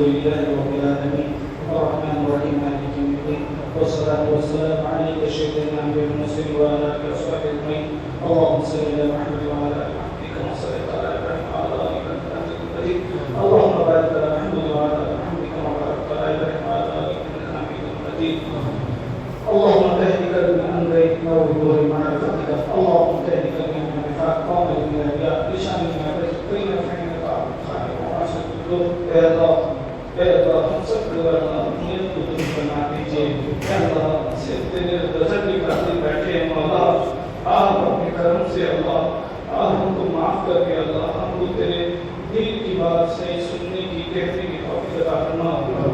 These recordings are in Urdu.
لله رب العالمين الرحمن الرحيم مالك يوم الدين والصلاة والسلام عليك سيدنا محمد المرسل وعلى آله وصحبه أجمعين اللهم صل على محمد وعلى آل محمد كما صليت على إبراهيم وعلى آل إبراهيم إنك حميد مجيد اللهم بارك على محمد وعلى آل محمد كما باركت على إبراهيم وعلى آل إبراهيم إنك حميد مجيد اللهم تهدك من أمرك وبنور معرفتك اللهم تهدك من النفاق قامل من الرياء لشان من بين فعلك خالق وعاشق القلوب يا الله ہم سب کو نیت کو درست بنا دیجیے یا اللہ صرف تیرے رضا کی خاطر بیٹھے ہیں مولا آپ اپنے کرم سے اللہ آپ ہم کو معاف کر کے اللہ ہم کو تیرے دل کی بات سے سننے کی کہنے کی توفیق عطا فرما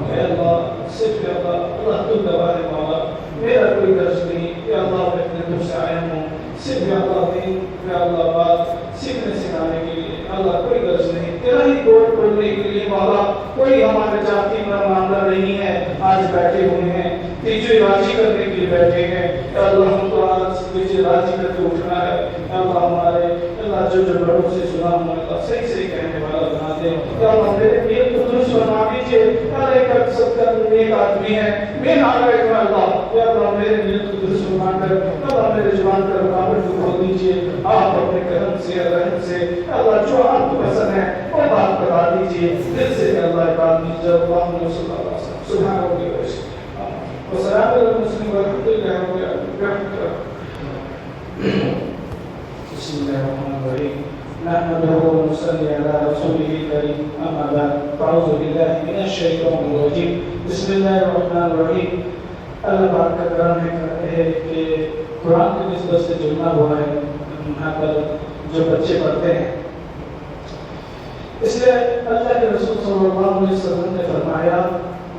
اے اللہ صرف اللہ تو گواہ ہے مولا میرا کوئی غرض نہیں یا اللہ میں اپنے دل سے آیا ہوں صرف یا اللہ دین یا اللہ بات سیکھنے سکھانے کے لیے اللہ کوئی غرض نہیں تیرا ہی کوٹ پڑھنے کے لیے مولا کوئی ہمارے جاتی میں معاملہ نہیں ہے آج بیٹھے ہوئے ہیں تجھے راضی کرنے کے لیے بیٹھے ہیں یا اللہ ہم کو آج تجھے راضی کر کے اٹھنا ہے یا اللہ ہمارے اللہ جو بڑوں سے سنا ہوں اللہ صحیح صحیح کہنے والا بنا دے یا اللہ میرے نیت کو درست بنا دیجیے ہر ایک سب کا نیک آدمی ہے میں نارا ہے اللہ یا اللہ میرے نیت کو درست بنا کر اللہ میرے زبان پر رکاوٹ کو کھول دیجیے آپ اپنے کرم سے رحم سے اللہ جو آپ کو پسند ہے وہ بات بتا دیجیے دل سے اللہ بات دیجیے اللہ صلی اللہ علیہ وسلم سبحان ربی وسلام علی المسلم ورحمۃ اللہ وبرکاتہ بسم اللہ الرحمن الرحیم نحمده ونصلي على رسوله الكريم اما بعد اعوذ بالله من الشیطان الرجیم بسم اللہ الرحمن الرحیم اللہ پاک کا کرم ہے کہ قرآن کی نسبت سے جمعہ ہوا ہے یہاں پر جو بچے پڑھتے ہیں اس لیے اللہ کے رسول صلی اللہ علیہ وسلم نے فرمایا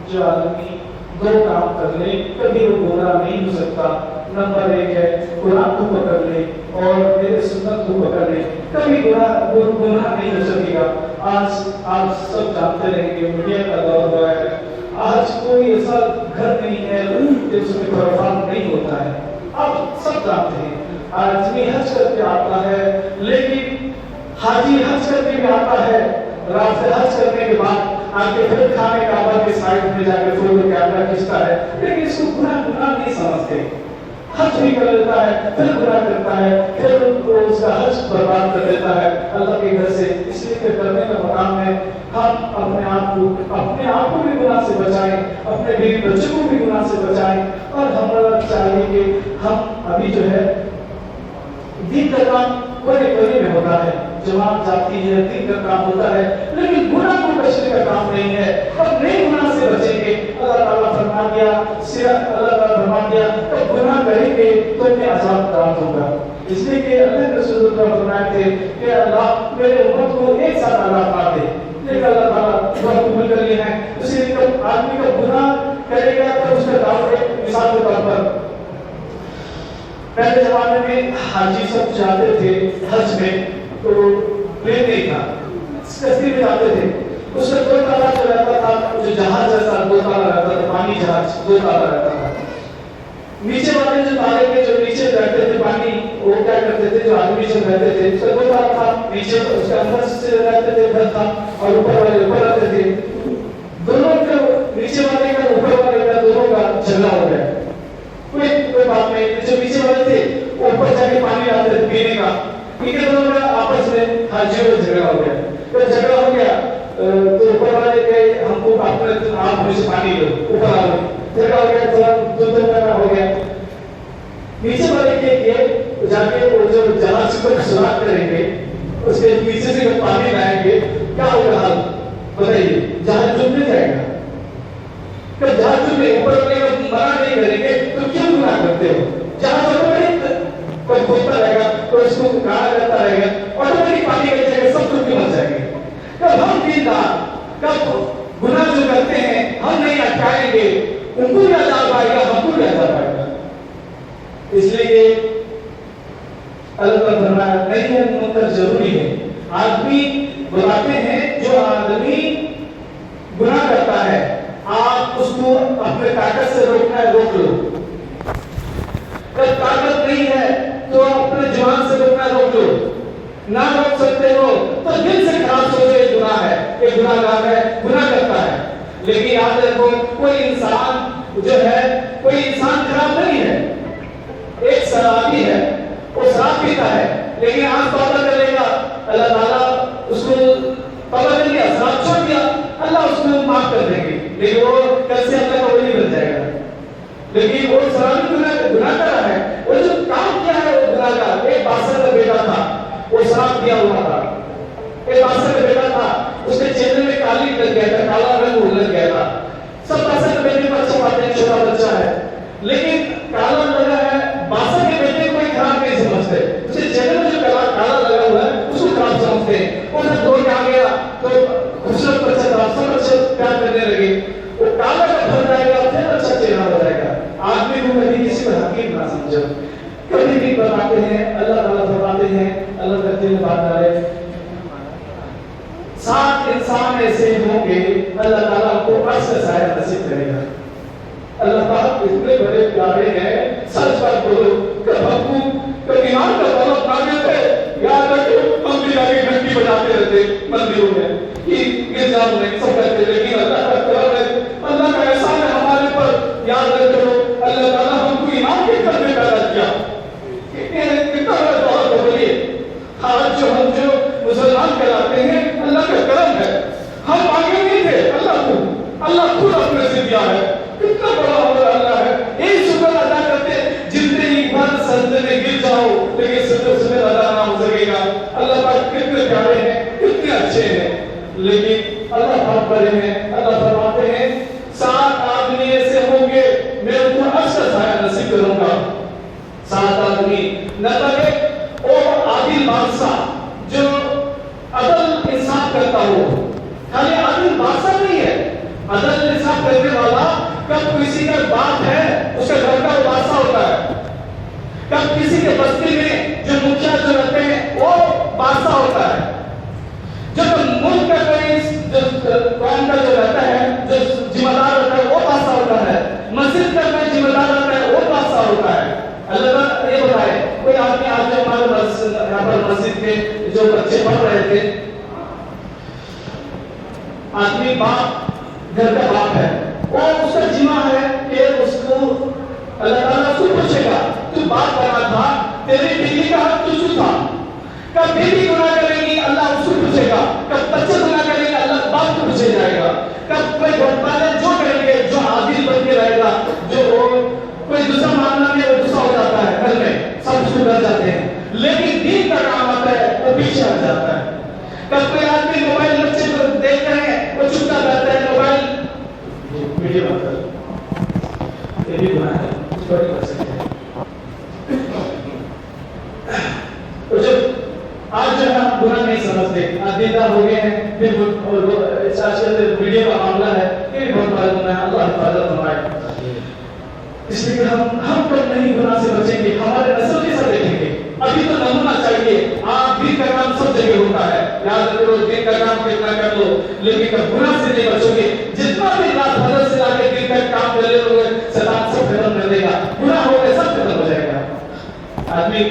جو آدمی دو کام کر لے کبھی وہ گمراہ نہیں ہو سکتا نمبر ایک ہے قرآن کو پکڑ لے اور میرے سنت کو پکڑ لے کبھی گمراہ نہیں ہو سکے گا آج آپ سب جانتے رہیں گے میڈیا کا دور ہوا ہے آج کوئی ایسا گھر نہیں ہے جس میں پروگرام نہیں ہوتا ہے آپ سب جانتے ہیں آدمی حج کر کے آتا ہے لیکن حاجی حج کر کے بھی آتا ہے رات سے حج کرنے کے بعد آگے پھر کھانے کعبہ کے سائڈ میں جا کے فوٹو کیمرہ کھینچتا ہے لیکن اس کو گناہ نہیں سمجھتے حج بھی کر لیتا ہے پھر گناہ کرتا ہے پھر اس کا حج برباد کر دیتا ہے اللہ کے گھر سے اس لیے کہ کرنے کا مقام ہے ہم اپنے آپ کو بھی گناہ سے بچائیں اپنے بیوی بچوں کو بھی گناہ سے بچائیں اور ہمارا چاہیے کہ ہم ابھی جو ہے دین کا کام کوئی میں ہوتا ہے جماعت جاتی ہے دین کا کام ہوتا ہے لیکن گناہ کو بچنے کا کام نہیں ہے اور نئے گناہ سے بچیں گے اللہ تعالیٰ فرما دیا اللہ تعالیٰ فرما دیا تو گناہ کریں گے تو انہیں عذاب دار ہوگا اس لیے کہ اللہ کے رسول اللہ فرمائے تھے کہ اللہ میرے امت کو ایک ساتھ عذاب نہ دے لیکن اللہ تعالیٰ دعا قبول کر لیے ہیں اس لیے جب آدمی کا گناہ کرے گا تو اس کا دعوت ہے مثال کے طور پر پہلے زمانے میں حاجی سب جاتے تھے حج میں تو پلین نہیں تھا کشتی میں جاتے تھے اس میں دو تالا جو رہتا تھا جو جہاز جیسا دو تالا رہتا تھا پانی جہاز دو تالا رہتا تھا نیچے والے جو تالے کے جو نیچے رہتے تھے پانی وہ کیا کرتے تھے جو آدمی جو رہتے تھے اس کا دو تالا تھا نیچے اس کے اندر سے رہتے تھے گھر تھا اور اوپر والے اوپر رہتے تھے دونوں کا نیچے والے کا اوپر والے کا دونوں کا جھگڑا ہو گیا کوئی بات نہیں جو نیچے والے تھے اوپر جا کے پانی لاتے تھے پینے کا ان کے دونوں کا آپس میں حاجیوں میں جھگڑا ہو گیا جب جھگڑا ہو گیا تو اوپر والے کہے ہم کو اپنے آپ میں سے پانی لو اوپر آ گئے جھگڑا ہو گیا تھوڑا دو کا ہو گیا نیچے والے کے جا کے وہ جو جہاز کو سراغ کریں گے اس کے پیچھے سے جب پانی لائیں گے کیا ہوگا حال بتائیے جہاز ڈوبنے جائے گا کہ جہاز ڈوبنے اوپر والے کو منع نہیں کریں گے تو کیوں گناہ کرتے ہو جہاز کوئی کھوجتا رہے گا تو اس کو کہا جاتا رہے گا آٹومیٹک پانی گر جائے گا سب کچھ مر جائیں گے کب ہم دیندار کب گناہ جو کرتے ہیں ہم نہیں اٹکائیں گے ان کو بھی عذاب آئے گا ہم کو بھی عذاب آئے گا اس لیے کہ اللہ تعالیٰ فرمایا نہیں ہے منکر ضروری ہے آدمی بلاتے ہیں جو آدمی گناہ کرتا ہے آپ اس کو اپنے طاقت سے روکنا ہے روک لو جب طاقت نہیں ہے تو اپنے جوان سے روکنا روک لو نہ روک سکتے ہو تو دل سے خراب سوچے گناہ ہے یہ گناہ گار ہے گناہ کرتا ہے جو ہے کوئی انسان خراب نہیں ہے. ایک شرابی ہے, وہ شراب پیتا ہے لیکن آج توبہ کر لے گا, اللہ تعالیٰ اس کو توبہ کر لیا, شراب چھوڑ دیا, اللہ اس کو معاف کر دیں گے, لیکن وہ کل سے اللہ کا ولی بن جائے گا. لیکن وہ شرابی گناہ کر رہا ہے, وہ جو کام کیا ہے وہ گناہ کا. ایک بادشاہ کا بیٹا تھا, وہ شراب پیا ہوا تھا. ایک بادشاہ کا بیٹا تھا, اس کے چہرے میں کالی لگ گیا تھا, کالا رنگ لگ گیا تھا. سب بادشاہ کے بیٹے کو اچھا پاتے ہیں, چھوٹا بچہ ہے, لیکن کالا لگا ہے. بادشاہ کے بیٹے کو کوئی خراب نہیں سمجھتے, اس کے چہرے میں جو کالا لگا ہوا ہے اس کو خراب سمجھتے ہیں. وہ جب دوڑ کے آ گیا تو خوبصورت بچہ تھا, سب بچے پیار کرنے لگے. وہ کالا کا بھر جائے گا, پھر اچھا چہرہ ہو جائے گا. آدمی کو کبھی کسی کو حقیر نہ سمجھو. کبھی بھی بتاتے ہیں, اللہ تعالیٰ فرماتے ہیں, اللہ کرتے ہیں بات کرے, 7 انسان ایسے ہوں گے اللہ تعالیٰ کو عرش کا سایہ نصیب کرے گا. اللہ تعالیٰ اتنے بڑے پیارے ہیں, سچ بات بولو. کب ہم کو ایمان کا طلب مانگے تھے, یاد رکھو ہم بھی آگے گھنٹی بجاتے رہتے مندروں میں, گرجاؤں میں, سب کرتے, لیکن اللہ کا کرم ہے, اللہ کا احسان ہے ہمارے پر. یاد رکھو اللہ تعالیٰ ہم کو ایمان کے گھر میں پیدا کیا. کتنا بڑا دعا بولیے. آج جو ہم جو مسلمان کہلاتے ہیں اللہ کا کرم ہے. ہم آگے نہیں تھے, اللہ خود اپنے سے دیا ہے. کتنا بڑا اللہ ہے. ایک شکر ادا کرتے, جتنے ہی بار سجدے میں گر جاؤ لیکن سجدے اس میں ادا نہ ہو سکے گا. اللہ پاک کتنے پیارے ہیں, کتنے اچھے ہیں, لیکن اللہ پاک بڑے ہیں. اللہ فرماتے ہیں 7 آدمی ایسے ہوں گے میں ان کو عرش کا سایہ نصیب کروں گا. 7 آدمی نمبر 1 وہ عادل بادشاہ جو عدل انصاف کرتا ہو. خالی عادل بادشاہ نہیں ہے, عدل انصاف کرنے والا. کب کسی کا باپ ہے اس کا گھر کا بادشاہ ہوتا ہے, کب کسی کے بستی میں جو مکھیا جو رہتے ہیں وہ بادشاہ ہوتا ہے. جب ملک کا کوئی قوم کا جو رہتا ہے, جو ذمہ دار ہوتا ہے وہ بادشاہ ہوتا ہے. مسجد کا کوئی ذمہ دار ہوتا ہے وہ بادشاہ ہوتا ہے. اللہ تعالیٰ یہ بتائے, کوئی آدمی آج جو ہمارے یہاں پر مسجد کے جو بچے پڑھ رہے تھے, آدمی باپ گھر کا باپ ہے, اور اس کا ذمہ ہے کہ اس کو اللہ تعالیٰ کو پوچھے گا تو باپ بنا تھا, تیری بیوی کا حق تجھ تھا. کب بیوی گناہ کرے گی اللہ اس کو پوچھے گا, کب بچے گناہ کریں گے اللہ باپ کو پوچھے جائے گا. کب کوئی بڑے جو کریں گے, جو عادل بن کے رہے گا, جو کوئی دوسرا معاملہ میں وہ غصہ ہو جاتا ہے گھر میں, سب اس کو ڈر جاتے ہیں, لیکن دین کا کام آتا ہے وہ پیچھے ہٹ جاتا ہے. کب کوئی آدمی موبائل بچے کو دیکھتے ہیں وہ چپتا رہتا ہے, موبائل ویڈیو بند کر, یہ بھی گناہ ہے, اس کو نہیں کر سکتے. تو جب آج جو ہم گناہ نہیں سمجھتے, دیندار ہو گئے ہیں, پھر ویڈیو کا معاملہ ہے, یہ بھی بہت بڑا گناہ ہے. اللہ حفاظت فرمائے. اس لیے ہم پر نہیں گناہ سے بچیں گے, ہمارے نسل کے ساتھ دیکھیں گے. ابھی تو نمونہ چاہیے. آپ دین کا کام سب جگہ ہوتا ہے, یاد رکھو دین کا کام کتنا کر لو, لیکن گناہ سے نہیں بچو گے. جتنا بھی رات حضرت سے لا کے دین کا کام کر لے لو گے, شیطان سب ختم کر دے گا, گناہ ہو گئے سب ختم ہو جائے گا. آدمی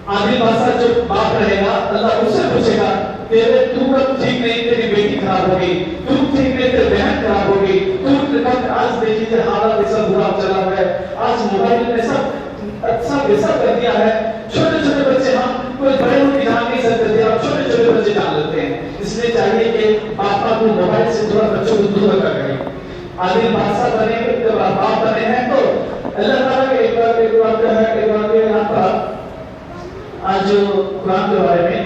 عادل بادشاہ جو باپ رہے گا اللہ اس سے پوچھے گا, تیرے تو کب ٹھیک نہیں, تیری بیٹی خراب ہو گئی, تو ٹھیک نہیں, تیری بہن خراب ہو گئی, تو آج دیکھیے حالات ایسا برا چلا ہوا ہے, آج موبائل نے سب ایسا کر دیا ہے. چھوٹے چھوٹے بچے, ہم کوئی بڑے ان کی جان نہیں سکتے تھے, اب چھوٹے چھوٹے بچے جان لیتے ہیں. اس لیے چاہیے کہ پاپا کو موبائل سے تھوڑا بچوں کو دور رکھا کریں. عادل بادشاہ بنے گے, جب باپ بنے ہیں تو اللہ تعالیٰ کے ایک بات ہے یہاں پر آج جو قرآن کے بارے میں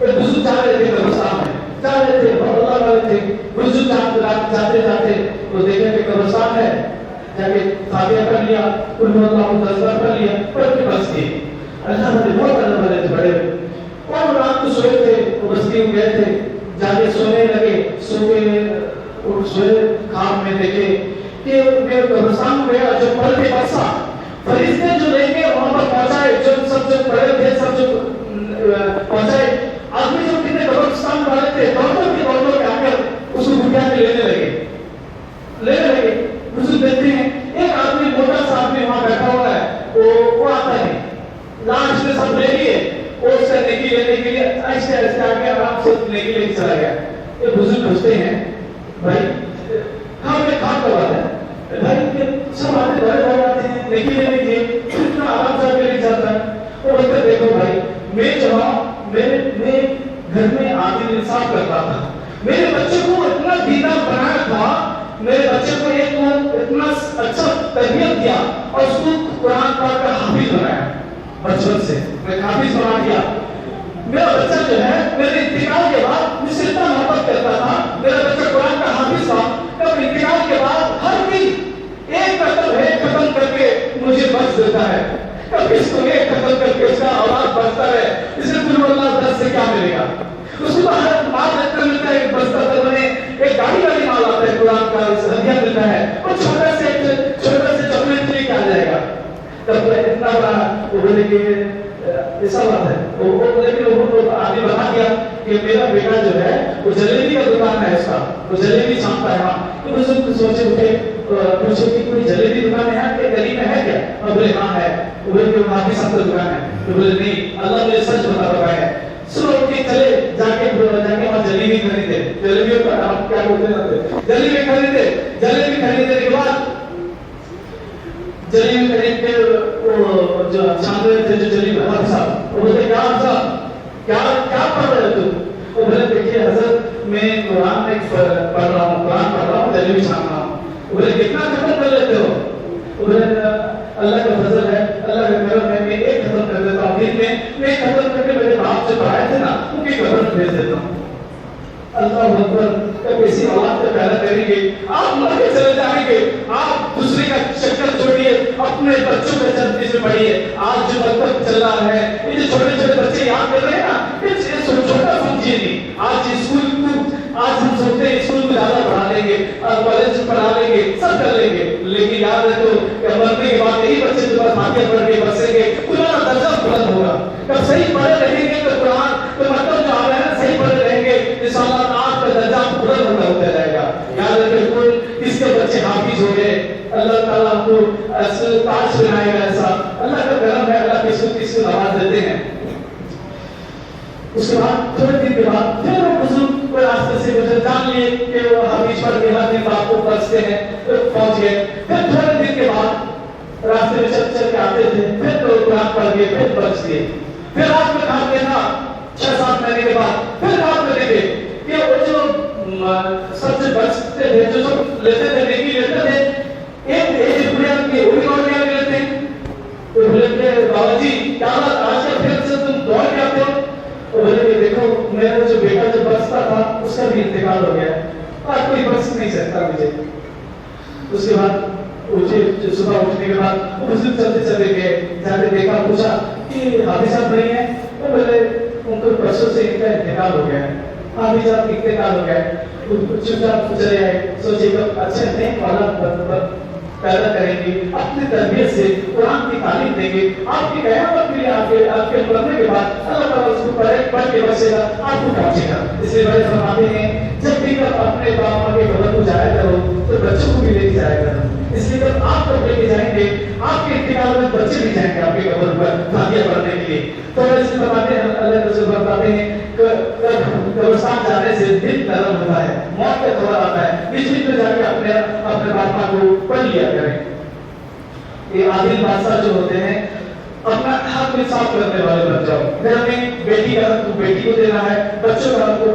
ایک بزرگ جا رہے تھے, قبرستان میں جا رہے تھے, بہت اللہ والے تھے. بزرگ جاتے جاتے وہ دیکھے کہ قبرستان ہے, جا کے فاتحہ کر لیا, قل اللہ 10 بار پڑھ لیا, پڑھ کے بس گئے. اللہ والے بہت اللہ والے تھے, بڑے, اور رات کو سوئے تھے, وہ بستی میں گئے تھے, جا کے سونے لگے. سوئے خواب میں دیکھے کہ میں قبرستان میں گیا, جو پڑھ کے بسا, فرشتے جو لے کے وہاں پر پہنچائے, جو سب جو پڑھے تھے سب جو پہنچائے. آدمی جو کتنے قبرستان والے تھے دوڑ کے آ کر اس کو بٹھا کے لینے لگے. بزرگ دیکھتے ہیں ایک آدمی, موٹا سا آدمی وہاں بیٹھا ہوا ہے, وہ آتا ہے, لاسٹ میں سب لے لیے, اس سے نیکی لینے کے لیے ایسے آ کے آرام سے نیکی لے کے چلا گیا. یہ بزرگ پوچھتے ہیں, بھائی کام کرواتے ہیں بھائی، سب آتے بڑے بڑے آتے ہیں لیکن یہ نہیں اتنا آرام سے لے جاتا ہے. اور بولتے دیکھو بھائی، میں گھر میں عادل انصاف کرتا تھا، میرے بچے کو اتنا دیندار بنایا تھا، میرے بچے کو اتنا اچھا تربیت دیا اور اس کو قرآن پاک کا حافظ بنایا. بچپن سے میں حافظ بنا دیا. میرا بچہ جو ہے میرے انتقال کے بعد مجھ سے اتنا محبت کرتا تھا. میرا بچہ قرآن کا حافظ تھا. کب انتقال کے بعد ہر دن ایک ختم کر کے مجھے بخش دیتا ہے. کب اس کو ایک ختم کر کے اس کا اولاد بچتا ہے. اسے قل اللہ 10 سے کیا ملے گا؟ اس کو ہر مال اتنا ملتا ہے، ایک بستہ تر بنے، ایک گاڑی والی مال آتا ہے، قرآن کا ہدیہ ملتا ہے، اور چھوٹا سے چاکلیٹ لے کے آ جائے گا. تب اتنا بڑا وہ بولے کہ ایسا بات ہے. لیکن وہ آدمی بتا دیا کہ میرا بیٹا جو ہے وہ جلیبی کا دکان ہے، اس کا وہ جلیبی چھانتا ہے. ہاں تو بزرگ سوچے اٹھے، پوچھے کہ کوئی جلیبی دکان ہے کہ گلی میں ہے کیا؟ بولے ہاں ہے. بولے کہ وہاں کی سب دکان ہے. بولے نہیں، اللہ مجھے سچ بتا رہا ہے. سنو کہ چلے جا کے وہاں جلیبی خریدے. جلیبی کا آپ کیا بولتے ہیں؟ جلیبی خریدے. جلیبی خریدنے کے بعد جلیبی خرید کے وہ جو چھان رہے تھے، جو جلیبی حافظ صاحب، وہ بولتے کیا صاحب کیا پڑھ رہے ہو تم؟ وہ بولے دیکھیے حضرت میں قرآن میں پڑھ رہا ہوں، جلیبی چھان رہا ہوں. وہ بولے کتنا ختم کر لیتے ہو؟ وہ بولے اللہ کا فضل ہے، اللہ کا کرم ہے، میں ایک ختم کر دیتا ہوں دن میں ایک ختم کر کے میرے باپ سے پڑھائے تھے نا ان کی قبر میں بھیج دیتا ہوں. اللہ اکبر. کب ایسی اولاد کو پیدا کریں گے آپ مر کے چلے جائیں گے. آپ دوسرے کا شکل چھوڑیے، اپنے بچوں کے جنتی سے پڑھیے. آج جو مکتب چل رہا ہے، یہ جو چھوٹے چھوٹے بچے یاد کر رہے ہیں نا، یہ چھوٹا سمجھیے نہیں. آج اسکول آج ہم سوچتے ہیں اسکول میں زیادہ پڑھا لیں گے، کالج میں پڑھا لیں گے، سب کر لیں گے، لیکن یاد رکھو کہ مرنے کے بعد یہی بچے تمہارا فاتحہ پڑھ کے بسیں گے، تمہارا درجہ بلند ہوگا. کب صحیح پڑھے رہیں گے تو قرآن تو مطلب جو آ رہا ہے نا، صحیح پڑھے رہیں گے انشاءاللہ آپ کا درجہ بلند ہوتا جائے گا. یاد رکھے کوئی کس کے بچے حافظ ہو گئے، اللہ تعالیٰ آپ کو تاج بنائے گا. ایسا اللہ کا کرم ہے، اللہ کس کو نواز دیتے ہیں. اس کے بعد تھوڑے دن کے بعد پھر وہ بزرگ کو راستے سے گزر، جان لیے کہ وہ حافظ پڑھ کے ہر دن باپ کو پڑھتے ہیں، پہنچ گئے. پھر تھوڑے دن کے بعد راستے میں چل کے آتے تھے، پھر تو قرآن پڑھ گئے، پھر بچ گئے. پھر رات میں کھا کے تھا 6-7 مہینے کے بعد پھر رات میں دیکھے کہ وہ جو سب سے بچتے تھے، جو سب لیتے تھے، نیکی لیتے تھے، ایک بڑھیا کی وہ بھی اور کیا لیتے ہیں. تو بولے کہ بابا جی کیا بات آج کا پھر سے تم دوڑ کے آتے ہو؟ تو بولے کہ دیکھو میرا جو بیٹا جو بچتا تھا اس کا بھی انتقال ہو گیا، آج کوئی بچ نہیں سکتا مجھے. اس کے بعد صبح اٹھنے کے بعد وہ بزرگ چلتے چلے گئے، جا کے دیکھا، پوچھا کہ حافظ صاحب نہیں ہے؟ تو بولے ان کو پرسوں سے ان کا انتقال ہو گیا ہے. حافظ صاحب انتقال ہو گیا ہے. چپ چاپ چلے آئے، سوچے کہ اچھے نہیں والا پیدا کریں گے، اپنی تربیت سے قرآن کی تعلیم دیں گے. آپ کی قیامت کے لیے آپ کے مرنے کے بعد اللہ تعالیٰ اس کو پڑھ کے بچے گا، آپ کو پہنچے گا. اس لیے بڑے فرماتے ہیں جب بھی آپ اپنے باپ ماں کے قبر کو جایا کرو تو بچوں کو بھی لے کے جایا کرو. اس لیے جب آپ کو لے کے جائیں گے آپ کے انتقال میں بچے بھی جائیں گے آپ کے قبر پر فاتحہ پڑھنے کے لیے. تو اس لیے فرماتے ہیں اللہ کے رسول فرماتے ہیں قبرستان جانے سے دل نرم ہوتا ہے، موت کا خبر آتا ہے، بیچ بیچ میں جا کے اپنے باپ ماں کو پڑھ لیا کریں. یہ عادل بادشاہ جو ہوتے ہیں اپنا حق انصاف کرنے والے بن جاؤ. گھر میں بیٹی کا حق کو بیٹی کو دینا ہے، بچوں کا حق کو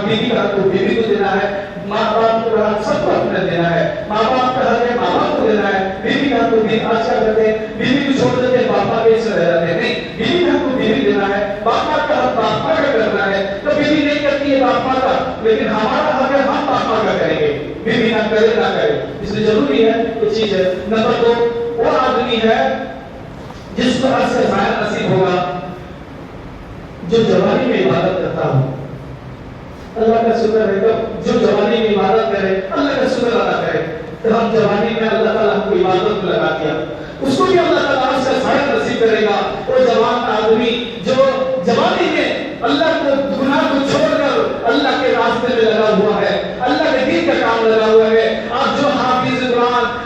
بیوی کا حق کو بیوی کو دینا ہے، ماں باپ کا حق سب کو اپنے دینا ہے. ماں باپ کا حق ہے ماں باپ کو دینا ہے، بیوی کا حق کو بیوی. آج کیا کرتے ہیں بیوی کو چھوڑ دیتے ہیں، باپا کے سے رہ جاتے ہیں. نہیں، بیوی کا حق کو بیوی دینا ہے، باپا کا حق باپا کا کرنا ہے. تو بیوی نہیں کرتی ہے باپا کا، لیکن ہمارا حق ہے ہم باپا کا کریں گے، بیوی نہ کرے نہ کرے. اس لیے ضروری ہے یہ چیز ہے. نمبر 2 وہ آدمی ہے جس کو عرض کا ظاہر نصیب ہوگا جو جوانی میں عبادت کرتا ہو. اللہ کا شکر ہے جو جوانی میں عبادت کرے، اللہ کا شکر ادا کرے. تو ہم جوانی میں اللہ تعالیٰ ہم کو عبادت میں لگا دیا، اس کو بھی اللہ تعالیٰ عرض کا ظاہر نصیب کرے گا. وہ جوان آدمی جو جوانی میں اللہ کو گناہ کو چھوڑ کر اللہ کے راستے میں لگا ہوا ہے، اللہ کے دین کا کام لگا ہوا ہے. آپ جو حافظ قرآن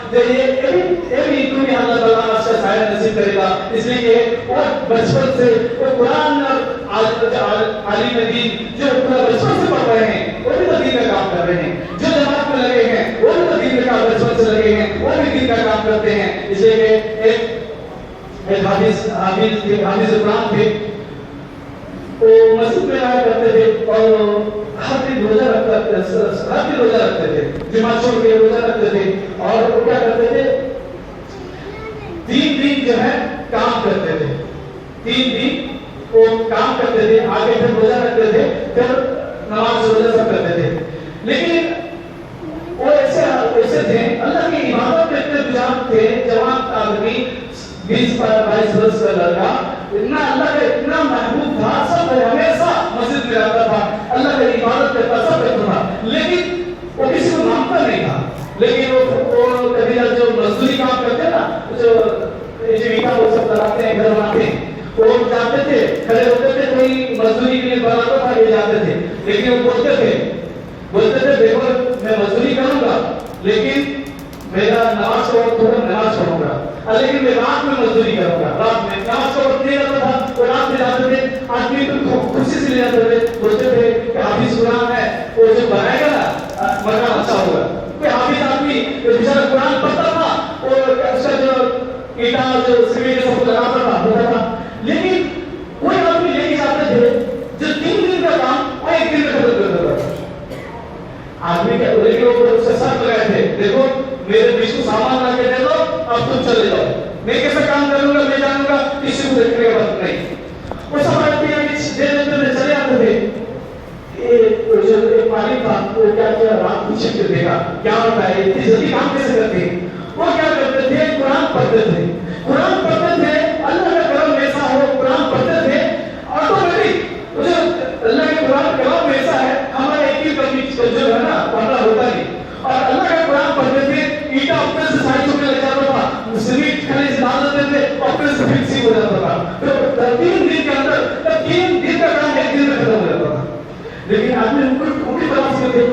اللہ تعالیٰ اس کا ظاہر نصیب کرے گا. اس لیے اور بچپن سے وہ قرآن عالم دین جو پورا بچپن سے پڑھ رہے ہیں وہ بھی تو دین کا کام کر رہے ہیں، جو جماعت میں لگے ہیں وہ بھی تو دین کا کام بچپن سے لگے ہیں، وہ بھی دین کا کام کرتے ہیں. اس لیے کہ ایک حافظ قرآن تھے، وہ مسجد میں آیا کرتے تھے اور ہر دن روزہ رکھتے تھے، جمعہ چھوڑ کے روزہ رکھتے تھے. اور وہ کیا کرتے تھے، 3 دن جو ہے کام کرتے تھے، 3 دن وہ کام کرتے تھے، آگے پھر روزہ رکھتے تھے، پھر نماز روزہ سب کرتے تھے. لیکن وہ ایسے تھے، اللہ کی عبادت میں اتنے رجحان تھے. جوان آدمی 20-22 برس کا لڑکا اتنا اللہ کا اتنا محبوب تھا، سب ہمیشہ مسجد میں آتا تھا، اللہ کی عبادت کرتا، سب کرتا تھا، لیکن وہ کسی کو مانتا نہیں تھا. لیکن وہ کبھی جو مزدوری کام کرتے نا، جو اینٹا وہ سب لگاتے ہیں، گھر بناتے ہیں، وہ جاتے تھے، کھڑے ہوتے تھے، کوئی مزدوری کے لیے بناتا تھا، یہ جاتے تھے. لیکن وہ بولتے تھے دیکھو میں مزدوری کروں گا لیکن میرا نماز کا وقت ہوگا، نماز پڑھوں گا، لیکن میں رات میں مزدوری کروں گا. رات میں نماز کا وقت نہیں رہتا تھا، وہ رات میں جاتے تھے. آدمی تو خوشی سے لے جاتے تھے، بولتے تھے کہ حافظ قرآن ہے، وہ جو بنائے گا نا مکان اچھا ہوگا. کوئی حافظ آدمی بیچارہ قرآن پڑھتا تھا، اور اس کا جو اینٹا جو سیمنٹ سب کو لگاتا تھا ہوتا تھا. لیکن کوئی آدمی لے کے جاتے تھے جو 3 دن کا کام وہ 1 دن میں ختم کر دیتا تھا. آدمی کے لیکن وہ اس سے شرط لگائے تھے، دیکھو میرے بیچ کو سامان لا کے دے دو، اب تم چلے جاؤ، میں کیسے کام کروں گا، میں جانوں گا، کسی کو دیکھنے کا وقت نہیں. وہ سب آدمی دے دیتے تھے، چلے آتے تھے. جو ایک مالک تھا وہ کیا کیا، رات کو چیک کر دیکھا کیا ہوتا ہے، اتنی جلدی کام کیسے کرتے ہیں. وہ کیا کرتے تھے، قرآن پڑھتے تھے، قرآن پڑھتے تھے. اللہ کا کرم ایسا ہو، قرآن پڑھتے تھے آٹومیٹک اللہ کا قرآن کرم ایسا ہے، ہمارا ایک ہی جو ہے نا پڑھنا ہوتا نہیں. اور اللہ کا قرآن پڑھتے تھے، اینٹا اپنے سے سائڈ ہونے لگ جاتا تھا، سیمنٹ کھڑے ڈال دیتے تھے، اپنے سے فکسنگ ہو جاتا تھا. تو 3 دن کے اندر 3 دن کا کام 1 دن میں ختم ہو جاتا تھا. لیکن آدمی ان کی تلاش میں تھے.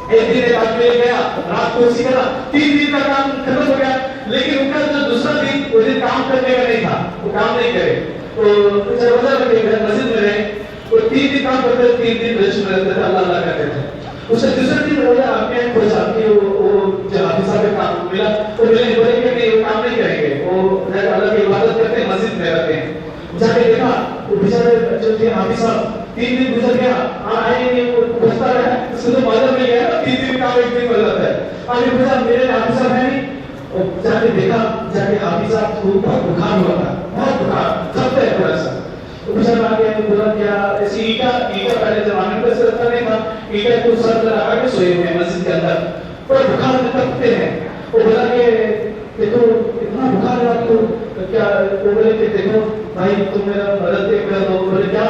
ایک دن ایک آدمی گیا، رات کو اسی طرح 3 دن کا کام ختم ہو گیا. لیکن ان کا جو دوسرا دن وہ دن کام کرنے کا نہیں تھا، وہ کام نہیں کرے. تو روزہ رکھے مسجد میں رہے، وہ 3 دن کام کرتے، 3 دن ریسٹ میں رہتے تھے، اللہ کرتے تھے. اسے دوسرے دن روزہ آپ کے کوئی ساتھی وہ جو حافظ صاحب کا کام ملا، تو ملے بولے کہ نہیں وہ کام نہیں کریں گے، وہ اللہ کی عبادت کرتے ہیں، مسجد میں رہتے ہیں. جا کے دیکھا وہ بیچارے جو تھے حافظ صاحب 3 دن گزر گیا، آئے نہیں، وہ پوچھتا رہا، اس کو تو ماجر مل گیا، 3 دن کام 1 دن میں جاتا ہے. آگے پوچھا میرے حافظ صاحب ہے نہیں، اور جا کے دیکھا، جا کے حافظ صاحب کو بہت بخار ہوا تھا، بہت بخار تھکتے ہیں تھوڑا سا. بیچارہ آگے بولا کیا ایسی اینٹا پہلے زمانے میں سے رکھا نہیں تھا، اینٹا کو سر پر لگا کے سوئے ہوئے ہیں مسجد کے اندر، اور بخار میں تھکتے ہیں. وہ بولا کہ دیکھو اتنا بخار ہے آپ کو کیا، وہ بولے کہ دیکھو بھائی تم میرا مدد کر دو. بولے کیا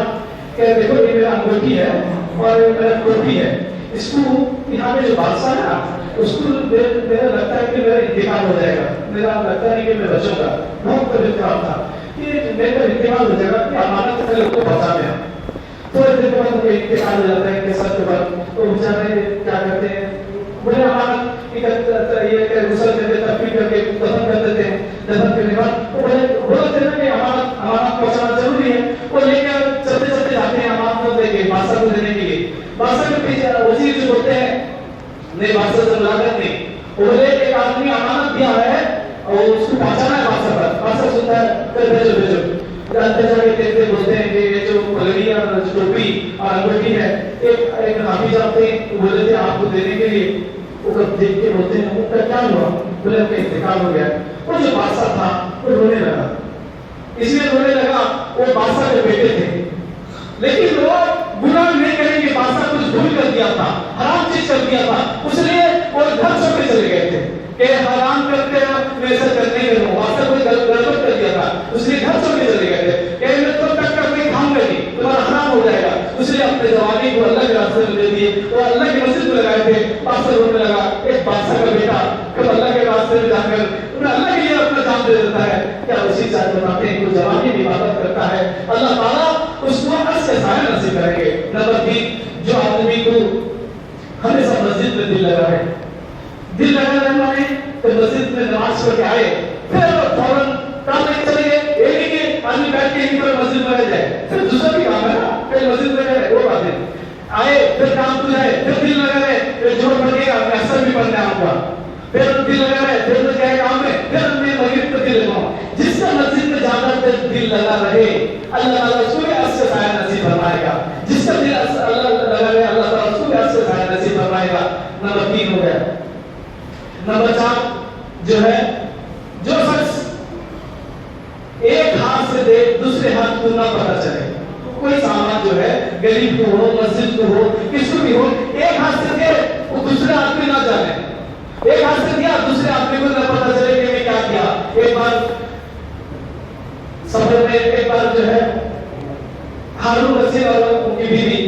کہ دیکھو یہ میرا انگوٹھی ہے اور میرا ٹوپی ہے، اس کو یہاں پہ جو بادشاہ ہے نا اس کو میرا لگتا ہے کہ میرا انتقال ہو جائے گا، میرا لگتا نہیں کہ میں بچوں گا. بہت طبیعت خراب تھا کہ میرا انتقال ہو جائے گا، کہ امانت سے لوگ کو بچانے ہیں. تھوڑے دیر کے بعد انتقال ہو جاتا ہے کہ سب کے بعد تو بیچارے کیا کرتے ہیں، بڑے امانت یہ غسل کر کے تفریح کر کے دفن کر دیتے ہیں. دفن کرنے کے بعد وہ بولتے ہیں کہ امانت پہنچانا ضروری ہے. وہ لے کر چلتے چلتے جاتے ہیں امانت کو دے کے بادشاہ کو دینے کے لیے. بادشاہ کے پیچھے وزیر جو ہوتے ہیں نہیں بادشاہ سے ملاقات نہیں، وہ بولے ایک آدمی امانت دیا ہے اور اس کو پہنچانا ہے بادشاہ پر. بادشاہ سنتا ہے پھر بھیجو جانتے جا کے دیکھتے بولتے ہیں کہ یہ جو پگڑی اور ٹوپی اور انگوٹھی ہے ایک حافظ صاحب تھے، بولے تھے آپ کو دینے کے لیے. وہ کب دیکھ کے بولتے ہیں ان کا کیا ہوا، بولے ان کا انتقال ہو گیا. وہ جو بادشاہ تھا وہ رونے لگا، اس لیے رونے لگا وہ بادشاہ کے بیٹے تھے، لیکن وہ گناہ نہیں کریں گے، بادشاہ کچھ بھول کر دیا تھا، حرام چیز کر دیا تھا، اس لیے وہ گھر چھوڑ کے چلے گئے تھے کہ حرام کرتے ہیں میں ایسا کرنے کے لوں. بادشاہ کوئی گڑبڑ کر دیا تھا، اس لیے گھر چھوڑ کے چلے گئے تھے کہ میں تب تک کر نہیں کھاؤں گا نہیں، تمہارا حرام ہو جائے گا. اس لیے اپنے زمانے کو اللہ کے راستے میں دے دیے، وہ اللہ کی مسجد میں لگائے تھے. بادشاہ رونے لگا. ایک بادشاہ کا بیٹا کب اللہ کے راستے میں جا کر اللہ کے لیے اپنا جان دے دیتا ہے، کیا اسی ساتھ بتاتے ہیں کہ جوانی کی عبادت کرتا ہے اللہ تعالیٰ اس کو عرش کے سائے نصیب کریں گے. نمبر 3 جو آدمی کو ہمیشہ مسجد میں دل لگا ہے، دل لگا رہنا ہے کہ مسجد میں نماز پڑھ کے آئے پھر فوراً کام نہیں چلے گئے. یہ نہیں کہ آدمی بیٹھ کے یہیں پر مسجد میں رہ جائے، پھر دوسرا بھی کام ہے نا، پھر مسجد میں رہے وہ بات ہے. آئے پھر کام تو جائے پھر دل لگا رہے پھر جھوٹ پڑے گا میں اکثر بھی پڑھنے آؤں گا پھر دل لگا رہے پھر تو جائے کام میں پھر میں مغرب کو دل لگاؤں جس کا مسجد میں زیادہ دل لگا رہے اللہ تعالیٰ اس کو بھی اس سے سایہ نصیب فرمائے گا جس کا دل اللہ لگا رہے اللہ تعالیٰ اس کو بھی اس سے سایہ نصیب فرمائے گا نمبر 3 ہو گیا نمبر 4 جو ہے جو شخص ایک ہاتھ سے دے دوسرے ہاتھ کو نہ پتہ چلے کوئی سامان جو ہے غریب کو ہو مسجد کو ہو کس کو بھی ہو ایک ہاتھ سے دے وہ دوسرے آدمی نہ جانے ایک ہاتھ سے دیا دوسرے آدمی کو نہ پتہ چلے کہ میں کیا کیا ایک بار سفر میں ایک بار جو ہے ہارون رشید اور ان کی بیوی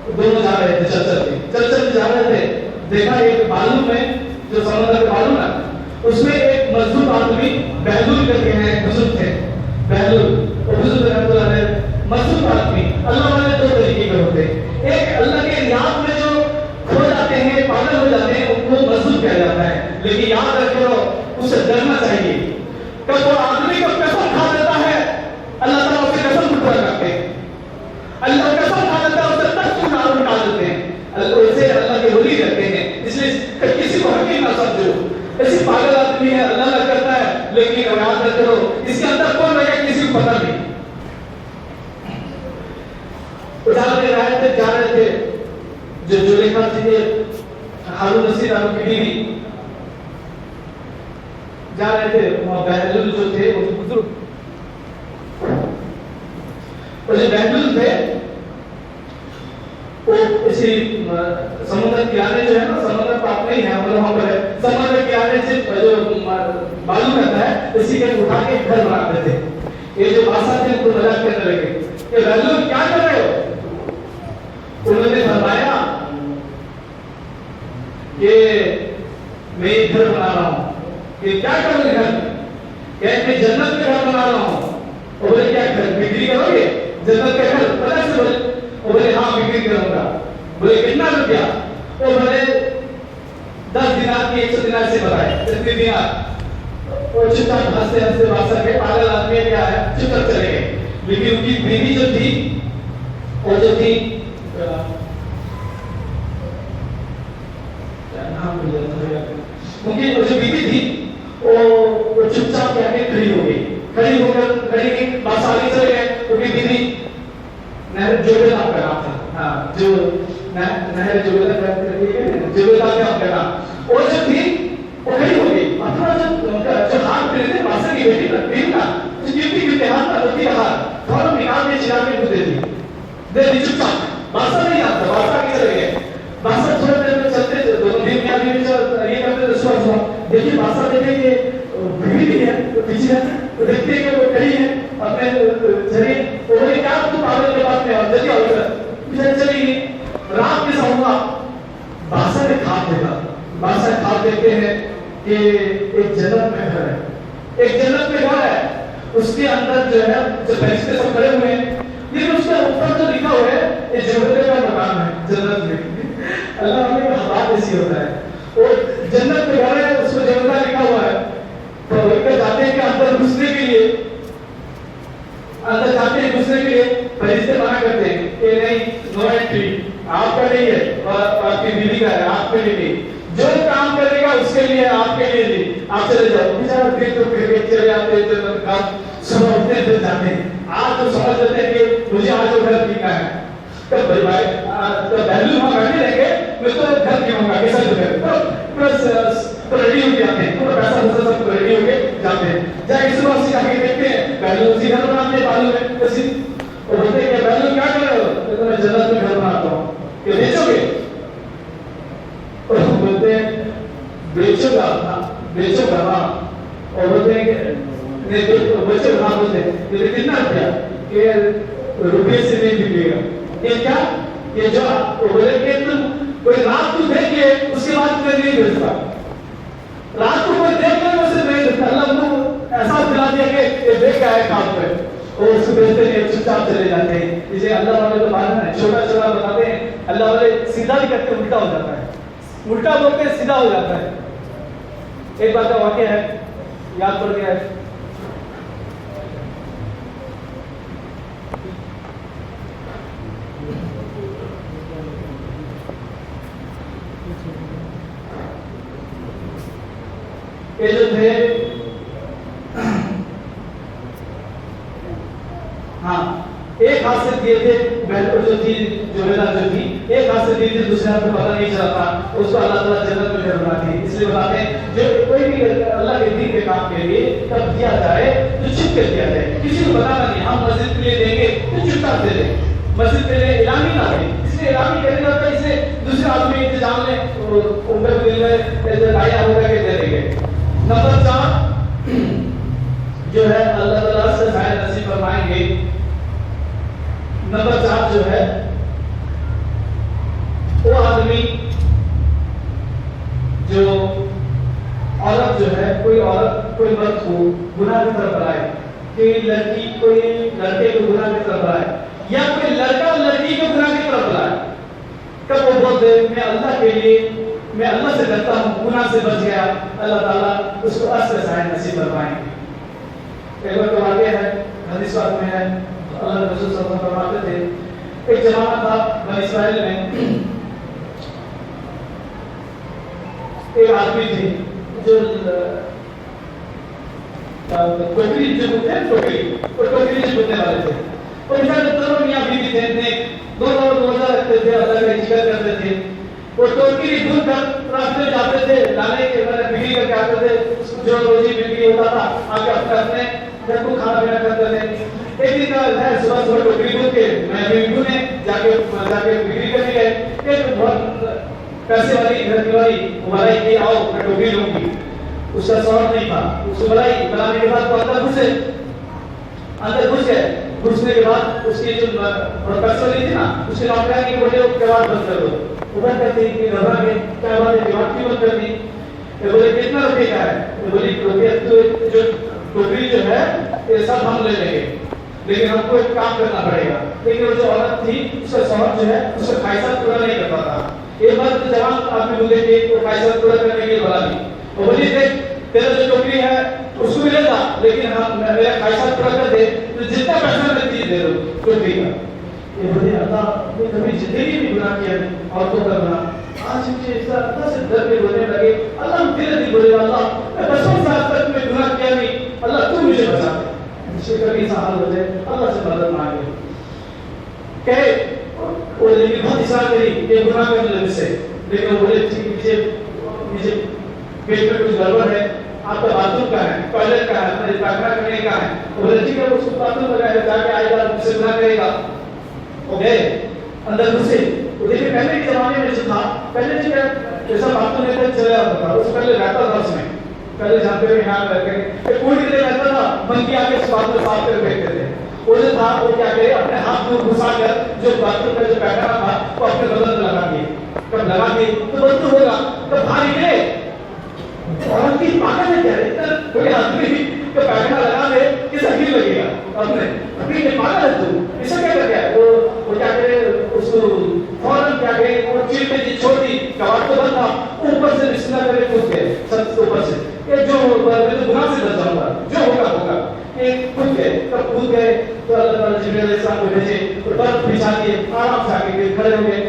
دونوں جا رہے تھے چل جا رہے تھے دیکھا ایک بالو میں جو سمندر کے بالو نا اس میں ایک مزدور آدمی بہلول کر کے ہیں بزرگ تھے بہلول اور بزرگ رحمۃ اللہ علیہ مزدور آدمی اللہ والے 2 طریقے کے ہوتے ہیں ایک اللہ کے یاد میں جو کھو جاتے ہیں پاگل ہو جاتے ہیں ان کو مزدور کہا جاتا ہے لیکن یاد رکھو اسے ڈرنا چاہیے کہ وہ آدمی کو قسم کھا دیتا ہے اللہ تعالیٰ اسے قسم اٹھا کرتے ہیں اللہ قسم کھا دیتا ہے اسے تک نار اٹھا دیتے ہیں اسے اللہ کے ولی رہتے ہیں اس لیے کسی کو حقیق نہ سمجھو ایسی پاگل آدمی ہے اللہ نہ کرتا ہے لیکن یاد رکھو اس کے اندر کون لگا کسی کو پتہ نہیں جا رہے تھے جو زلیخا تھی ہارون رشید اور کی بیوی جا رہے تھے وہاں بہلول جو تھے وہ بزرگ اور جو بہلول تھے وہ اسی سمندر کنارے جو ہے نا سمندر پاک نہیں ہے مطلب وہاں پر ہے سمندر کنارے سے جو بالو رہتا ہے اسی کے اٹھا کے گھر بناتے تھے یہ جو بادشاہ تھے ان کو مذاق کرنے لگے کہ بہلول کیا کر رہے ہو انہوں نے فرمایا کہ میں ایک گھر بنا رہا ہوں کہ کیا کروں گے گھر کہ میں جنت کا گھر بنا رہا ہوں اور بولے کیا گھر بکری کرو گے جنت کا گھر پتہ سے بولے اور بولے ہاں بکری کروں گا بولے کتنا روپیہ اور بولے 10 دینار کی 100 دینار سے بتائے 30 دینار اور چھٹا ہنستے ہنستے بادشاہ کے پاگل آدمی کیا ہے چپ کر چلے گئے لیکن ان کی بیوی جو تھی اور جو تھی ان کی جو بیوی تھی وہ چپ چاپ کر کے کھڑی ہو گئی کھڑی ہو کر کھڑی کی بادشاہ آگے چلے گئے ان کی بیوی نہر جوبیدہ کا نام تھا ہاں جو نہر جوبیدہ کا نام اور جو تھی وہ کھڑی ہو گئی اپنا جو ہاتھ پھیرے تھے بادشاہ کی بیٹی بیوی کا جو گفتی گفتے ہاتھ کا ہوتی ہے ہاتھ فوراً نکال کے چلا کے دے دی چپ چاپ بادشاہ نہیں آتا بادشاہ آگے چلے گئے بادشاہ تھوڑے دیر میں چلتے دونوں بیوی کیا بیوی یہ کرتے رسوا دیکھیے بادشاہ دیکھیں کہ بیوی بھی ہے پیچھے تو دیکھتے ہیں کہ وہ کھڑی ہے اپنے ذریعے وہ بولے کیا تم پاگل کے پاس میں آؤ جلدی آؤ ادھر چلی گئی رات کے سا ہوا بادشاہ نے خواب دیکھا بادشاہ خواب دیکھتے ہیں کہ ایک جنت میں گھر ہے ایک جنت میں گھر ہے اس کے اندر جو ہے جو فرشتے سب کھڑے ہوئے ہیں لیکن اس کے اوپر جو لکھا ہوا ہے یہ جنت کا مکان ہے جنت میں اللہ ہمیں حالات ایسی ہوتا ہے اور جنت میں گھر ہے اس میں جنت لکھا ہوا ہے تو وہ جاتے ہیں کہ اندر گھسنے کے لیے اندر جاتے ہیں گھسنے کے لیے فرشتے منع کرتے ہیں کہ نہیں نو انٹری آپ کا نہیں ہے اور آپ کی بیوی کا ہے آپ کے لیے نہیں جو کام کرے گا اس کے لیے آپ کے لیے نہیں آپ چلے جاؤ بیچارہ دن تو پھر کے چلے جاتے ہیں جنت کا صبح اٹھتے ہیں پھر جاتے ہیں آج تو سمجھ لیتے ہیں کہ مجھے آج وہ گھر پینا ہے تب بھائی بھائی تو بہلو وہاں بیٹھے رہیں گے میں تو گھر کیوں گا کیسا جو گھر تو ریڈی ہو کے آتے ہیں تو پیسہ دوسرا سب ریڈی ہو کے جاتے ہیں جائے کسی بات سے آگے دیکھتے ہیں بہلو اسی گھر بناتے ہیں بالو میں اسی اور بولتے ہیں کہ بہلو کیا کر رہے ہو تو میں جنت میں گھر بناتا ہوں کہ بیچو گے اور بولتے ہیں بیچو گا ہاں اور بولتے ہیں کہ بیچو گا ہاں بولتے ہیں کہ کتنا روپیہ کہ روپیے سے نہیں بکے گا یہ کیا یہ جو بولے کہ تم کوئی رات کو دیکھ کے اس کے بعد تمہیں نہیں بھیجتا رات کو کوئی دیکھ لے اسے نہیں بھیجتا اللہ کو ایسا دلا دیا کہ یہ دیکھ کے آئے کام پہ اور اس کو بھیجتے ہیں چپ چاپ چلے جاتے ہیں جسے اللہ والے تو ماننا ہے چھوٹا چھوٹا بتاتے ہیں اللہ والے سیدھا نہیں کرتے الٹا ہو جاتا ہے الٹا بولتے ہیں سیدھا ہو جاتا ہے ایک بات کا واقعہ ہے یاد پڑ گیا ہے یہ جو تھے ہاں ایک ہاتھ سے دیے تھے جو تھی جو تھی ایک ہاتھ سے دیے تھے دوسرے ہاتھ میں پتہ نہیں چلا تھا اس کو اللہ تعالیٰ جنت میں ڈرنا تھی. اس لیے بتاتے ہیں جو کوئی بھی اللہ کے دین کے کام کے لیے تب دیا جائے تو چھپ کے دیا جائے, کسی کو بتانا نہیں. ہم مسجد کے لیے دیں گے تو چپ چاپ دے دیں, مسجد کے لیے اعلان ہی نہ دیں. اس لیے اعلان ہی کرنے لگتا ہے, اس سے دوسرے آدمی انتظام میں ان کے دل میں لایا ہوگا کہ دے دیں گے. نمبر 4 جو ہے اللہ تعالیٰ سے خیر نصیب فرمائیں گے. نمبر 4 جو ہے وہ آدمی جو عورت جو ہے کوئی عورت کوئی مرد کو گناہ کی طرف بلائے, کہ لڑکی کوئی لڑکے کو گناہ کی طرف بلائے یا کوئی لڑکا لڑکی کو گناہ کی طرف بلائے, تب وہ بولتے میں اللہ کے لیے میں اللہ سے ڈرتا ہوں, گناہ سے بچ گیا, اللہ تعالیٰ اس کو اصل خیر نصیب فرمائیں گے. ایک بار تو واقعہ ہے حدیث پاک میں ہے, اللہ رسول صلی اللہ علیہ وسلم فرماتے تھے ایک زمانہ تھا بنی اسرائیل میں ایک آدمی تھے جو ٹوکری جو بولتے ہیں ٹوکری جو بولنے والے تھے. اور ان کا جو دونوں میاں بیوی تھے دونوں روزہ رکھتے تھے, اللہ کا ذکر کرتے تھے. وہ ٹوکری دھل کر راستے میں جاتے تھے, لانے کے بکری کر کے آتے تھے, جو روزی بکری ہوتا تھا آ کے اپنے گھر کو کھانا پینا کرتے تھے. ایک دن کا ہے صبح ٹوکری دھل کے میں بیوی نے جا کے بکری کرنے گئے. ایک بہت پیسے والی گھر کی والی بلائی کہ آؤ میں ٹوکری لوں گی. اس کا سوال نہیں تھا, اس کو بلانے کے بعد وہ اندر گھس گئے. گھسنے کے بعد اس کی جو پیسے والی تھی نا اس کے نوکران کی بولے کیوڑ بند کر دو. ادھر کہتے ہیں کہ گھبرا کے کیا بات ہے کیوڑ کیوں بند کر دی؟ بولے کتنا روپے کا ہے؟ بولی روپیہ جو ٹوکری جو ہے یہ سب ہم لے لیں گے, لیکن ہم کو ایک کام کرنا پڑے گا. لیکن وہ جو عورت تھی اس کا شوہر جو ہے اس کا خواہشات پورا نہیں کرتا تھا. ایک بار جوان آدمی بولے کہ وہ خواہشات پورا کرنے کے لیے بلا دی. وہ بولی دیکھ تیرا جو ٹوکری ہے اس کو بھی لے جا, لیکن ہم میرا خواہشات پورا کر دے تو جتنا پیسہ میں چیز دے دو ٹوکری کا. یہ بولے اللہ نے کبھی زندگی میں گناہ کیا نہیں عورتوں کا گناہ, آج مجھے اس طرح اللہ سے ڈر کے بولنے لگے. اللہ تیرے دل بولے اللہ میں بچوں سال تک میں گناہ کیا نہیں, اللہ تو مجھے بچا دے. اسے کبھی سہال ہو جائے اللہ سے مدد مانگے کہے وہ لیکن بہت اصرار کری کہ گناہ کرنے لگے سے, لیکن وہ بولے مجھے پیٹ میں کچھ گڑبڑ ہے, آپ کا باتھ روم کا ہے, ٹوائلٹ کا ہے, پاخانہ کرنے کا ہے. وہ بولے ٹھیک ہے اس کو باتھ روم لگایا جا کے آئے گا مجھ سے گناہ کرے گا. وہ گئے اندر گھسے. وہ دیکھے پہلے کے زمانے میں جو تھا پہلے جو جیسا باتھ روم لے چلے جاتا تھا اس پہلے رہتا تھا, اس میں پہلے جہاں پہ یہاں کر کے کوئی دیر رہتا تھا منکی آ کے اس باتھ روم صاف کر پھینکتے تھے. وہ جو تھا وہ کیا کرے اپنے ہاتھ کو گھسا کر جو باتھ روم کا جو پیٹرن تھا وہ اپنے بدن میں لگا دیے. کب لگا دیے تو بدن ہوگا کب باہر نکلے عورت کی پاگل ہے کیا ہے, کوئی آدمی کا پیٹرن لگا دے کس عقیل لگے گا اپنے عقیل میں پاگل ہے تو اسے کیا کر گیا وہ کیا کرے اس کو فوراً کیا کرے وہ چیل پہ جی چھوڑ دی کباڑ تو بند تھا اوپر سے بسم اللہ کرے کود گئے سب اوپر سے کہ جو گناہ سے بچ جاؤں گا جو ہوگا کود گئے. تب کود گئے تو اللہ تعالیٰ جبریل علیہ السلام کو بھیجے تو برف بچھا دیے آرام سے آ کے کھڑے ہو گئے.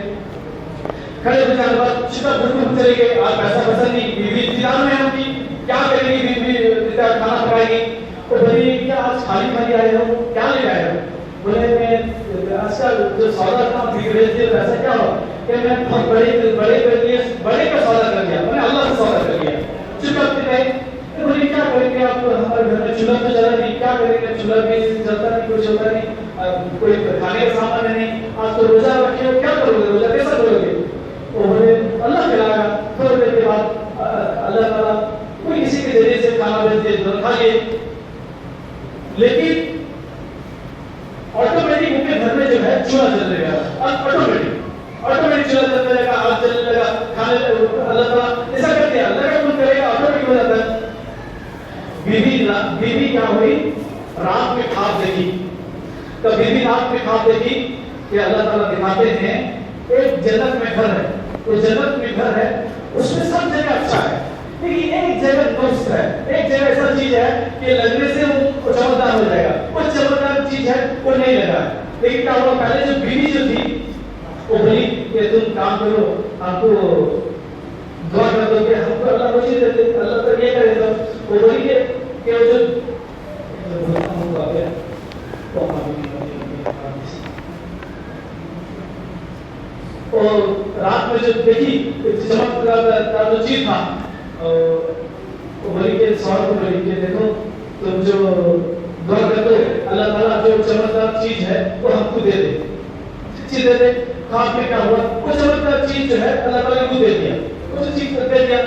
کھڑے ہو جانے کے بعد شکر بالکل چلے گئے. آج پیسہ پسند نہیں, بیوی انتظار میں ہم کی کیا کریں گی, بیوی کھانا پکائے گی. تو بولی کیا آج خالی آئے ہو, کیا لے آئے ہو؟ بولے میں آج کا جو سودا تھا بھیج دیا ایسا کیا ہو کہ میں بہت بڑے کا سودا کر دیا, میں نے اللہ کا سودا کر دیا. چپ گئے. بولی کیا کریں گے آپ ہمارے گھر میں چولہا تو چلا نہیں, کیا کریں گے چولہا بھی چلتا نہیں, کچھ ہوتا نہیں, کوئی کھانے کا سامان ہے نہیں, آپ تو روزہ رکھے ہو, کیا کرو گے روزہ کیسا کرو گے؟ وہ بولے اللہ کھلائے گا. تھوڑی دیر کے بعد اللہ تعالیٰ کوئی کسی کے ذریعے سے کھانا بھیج دے تو کھا لیے. لیکن آٹومیٹک ان کے گھر میں جو ہے چولہا چلنے لگا, آٹومیٹک چولہا چلنے لگا, آگ چلنے لگا, کھانے اللہ تعالیٰ ایسا کرتے ہیں اللہ کا کچھ کرے گا آٹومیٹک ہو جاتا ہے. بیوی کیا ہوئی رات میں خواب دیکھی. تو بیوی رات میں خواب دیکھی کہ اللہ تعالیٰ دکھاتے ہیں ایک جنت میں گھر ہے, وہ جنت میں گھر ہے اس میں سب جگہ اچھا ہے, لیکن ایک جگہ نقص ہے, ایک جگہ ایسا چیز ہے کہ لگنے سے وہ چمکدار ہو جائے گا, وہ چمکدار چیز ہے وہ نہیں لگا. لیکن کیا ہوا پہلے جو بیوی جو تھی وہ بولی کہ تم کام کرو, ہم کو دعا کر دو کہ ہم کو اللہ روزی دے دے, اللہ تو یہ کرے گا. وہ بولی کہ وہ جو اور رات میں جو دیکھی چمک کا جو چیز تھا, وہ بولی کہ سوال کو بولی کہ دیکھو تم جو دعا کر دو اللہ تعالیٰ جو چمکدار چیز ہے وہ ہم کو دے دے, چیز دے دے. خواب میں کیا ہوا, وہ چمکدار چیز جو ہے اللہ تعالیٰ کو دے دیا, وہ چیز دے دیا.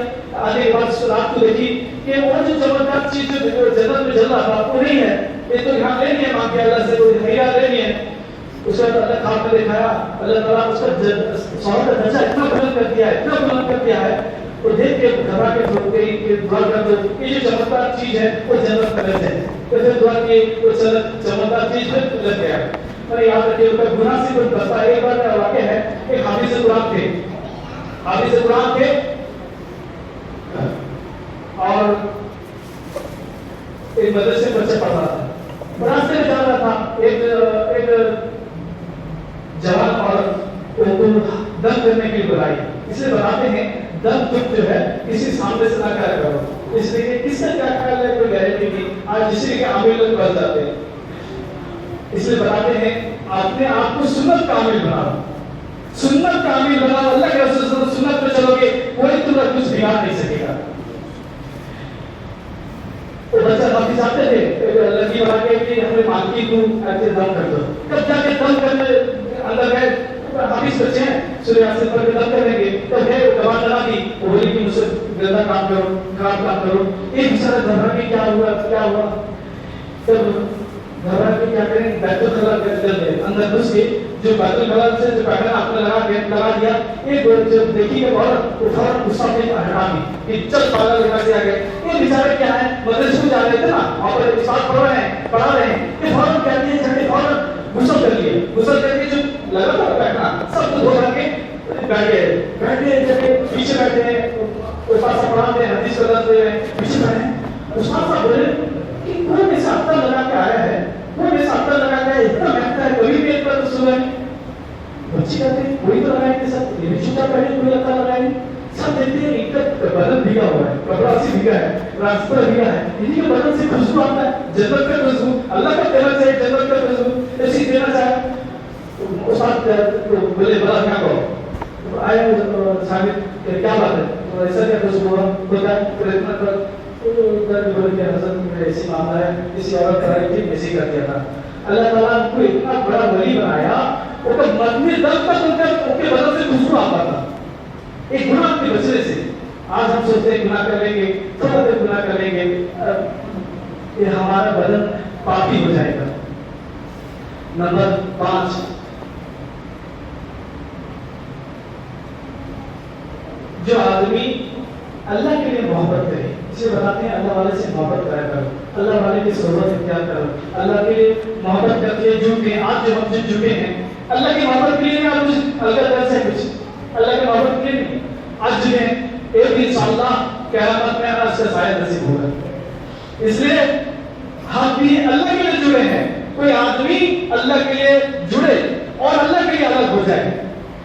آگے بات رات کو دیکھی کہ وہ جو چمکدار چیز جو جنت میں جل رہا تھا وہ نہیں ہے, یہ تو یہاں لے نہیں ہے مانگ کے اللہ سے, کوئی ہیرا لے نہیں ہے. اس کا اللہ خواب میں دکھایا, اللہ تعالیٰ اس کا سوال کا درجہ اتنا بلند کر دیا ہے, اتنا بلند کر دیا ہے. وہ دیکھ کے گھبرا کے چھوڑ گئی کہ دعا کر دو یہ جو چمکدار چیز ہے وہ جنت میں لگ جائے. تو پھر دعا کی وہ چمکدار چیز میں لگ گیا. پر یاد رکھیے ان کا گناہ سے کوئی بستا. ایک بار کا واقعہ ہے, ایک حافظ قرآن تھے, حافظ قرآن تھے اور ایک مدرسے میں بچہ پڑھ رہا تھا. راستے میں جا رہا تھا, ایک جوان عورت کو دم کرنے کے لیے بلائی. اس لیے بتاتے ہیں دم تم جو ہے کسی سامنے سے نہ کیا کرو, اس لیے کہ کس سے کیا خیال ہے کوئی گارنٹی نہیں. آج جس کے عامل لوگ بن جاتے ہیں, اس لیے بتاتے ہیں اپنے آپ کو سنت کا عامل بناؤ, سنت کا عامل بناؤ. اللہ کے رسول سنت پہ چلو گے کوئی تمہیں کچھ بگاڑ نہیں سکے گا. وہ بچہ کافی چاہتے تھے اللہ کی بنا کے کہ ہمیں مالکی کو ایسے دم کر دو. کب جا کے دم کرنے اندر گئے, حافظ بچے ہیں سورہ یاسین پڑھ کے دم کریں گے, تو ہے وہ دوا چلا دی. وہ بولی کہ مجھ سے گندا کام کرو, خراب کام کرو. ایک دوسرا گھبرا کے کیا ہوا کیا ہوا, تب گھبرا کے کیا کریں, بیت الخلا کر دے اندر گھس کے جو بیت الخلا سے جو پیٹرن آپ نے لگا دیا. ایک جب دیکھی کہ اور فوراً غصہ سے ہٹا دی کہ چل پاگل لگا سے آ گئے. یہ بیچارے کیا ہے مدرسے میں جا رہے تھے نا, وہاں پر استاد پڑھا رہے ہیں, کہ فوراً کہتے ہیں جھٹے فوراً غسل کر لیے. غسل کر کے جو لگا تھا بیٹھنا سب کو دھو کر کے بیٹھ گئے جب پیچھے بیٹھے ہیں, استاد صاحب پڑھاتے ہیں, حدیث پڑھاتے ہیں, پیچھے بیٹھے ہیں. استاد صاحب بولے کہ کوئی ایسا ہفتہ لگا کے آیا ہے, کوئی ایسا ہفتہ لگا کے اتنا مہنگا ہے, کوئی بھی ایک بار تو سنا ہے. بچے کہتے ہیں کوئی تو لگائیں گے سب, یہ بھی چھوٹا پہنے کوئی لگتا لگائیں گے. سب دیکھتے ہیں ایک بدن بھیگا ہوا ہے, کپڑا سے بھیگا ہے, راستہ بھیگا ہے, انہیں کے بدن سے خوشبو آتا ہے, جنت کا خوشبو, اللہ کا دینا چاہیے جنت کا خوشبو, ایسی دینا چاہے. استاد بولے بڑا کیا کہو, آئے شاگرد کیا بات ہے, تو ایسا کیا خوشبو ہوتا ہے, پھر اتنا بولے کہ حضرت ایسی معاملہ ہے, کسی عورت کا ایسی کر دیا تھا. اللہ تعالیٰ کو اتنا بڑا ولی بنایا, مرنے دم تک ان کے بدن سے خوشبو آتا تھا ایک گناہ کے بچنے سے. آج ہم سوچتے ہیں گناہ کر لیں گے, تھوڑا دیر گناہ کر لیں گے, یہ ہمارا بدن پاکی ہو جائے گا. نمبر 5, جو آدمی اللہ کے لیے محبت کرے, اسے بتاتے ہیں اللہ والے سے محبت کرا کرو, اللہ والے کی صحبت اختیار کرو, اللہ کے لیے محبت کر کے جھوٹے. آج جو ہم جھوٹے ہیں اللہ کی محبت کے لیے آپ کچھ الگ طرح سے کچھ اللہ کی محبت کے لیے نہیں. آج جو ہے ایک دن انشاءاللہ قیامت میں اس کا سایہ نصیب ہوگا. اس لیے ہم بھی اللہ کے لیے جڑے ہیں. کوئی آدمی اللہ کے لیے جڑے اور اللہ کے لیے الگ ہو جائے.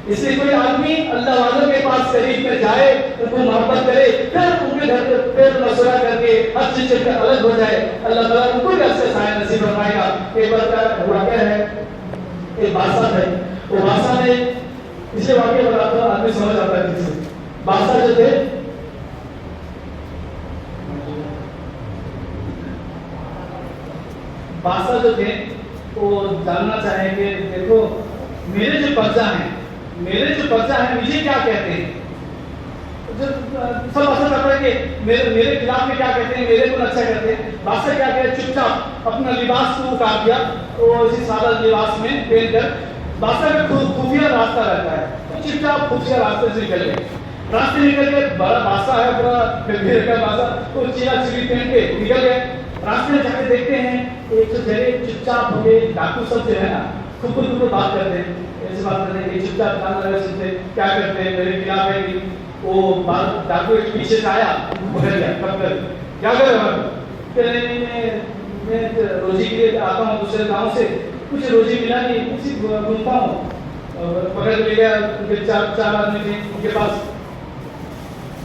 اس لیے کوئی آدمی اللہ والوں کے پاس قریب میں جائے, ان کو محبت کرے, پھر ان کے گھر پھر مشورہ کر کے ہر چیز سے الگ ہو جائے, اللہ تعالیٰ ان کو بھی اس سے سایہ نصیب فرمائے گا. ایک بار کا واقعہ ہے, ایک بادشاہ ہے, وہ بادشاہ نے اسے واقعہ بتاتا ہوں آدمی سمجھ آتا ہے کسی. بادشاہ جو تھے وہ جاننا چاہیں کہ دیکھو میرے جو پرجا ہیں مجھے کیا کہتے ہیں. سب اثر کرتا ہے کہ میرے خلاف میں کیا کہتے ہیں, میرے کو اچھا کرتے ہیں. بادشاہ کیا کہتے, چپ چاپ اپنا لباس کو اتار دیا, وہ اسی سادہ لباس میں پہن کر بادشاہ کا خفیہ راستہ رہتا ہے, چپ چاپ خفیہ راستے سے نکل گئے. راستے نکل کے بڑا بادشاہ ہے, پورا پھر کا بادشاہ, تو چیلا چلی پہن کے نکل گئے. راستے میں جا کے دیکھتے ہیں ایک تو جگہ چپ چاپ ہو گئے, ڈاکو سب جو ہے نا خود بات کرتے ہیں, ایسے بات کرتے ہیں کہ چپ چاپ کام لگا سکتے کیا کرتے ہیں میرے خلاف ہے. وہ ڈاکو ایک پیچھے سے آیا, بھر گیا, کب کر کیا کر رہا کہ میں روزی کے لیے آتا ہوں دوسرے گاؤں سے, کچھ روزی ملا نہیں, اسی گھومتا ہوں. پکڑ لے گیا, ان کے چار آدمی تھے ان کے پاس,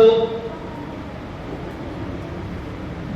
2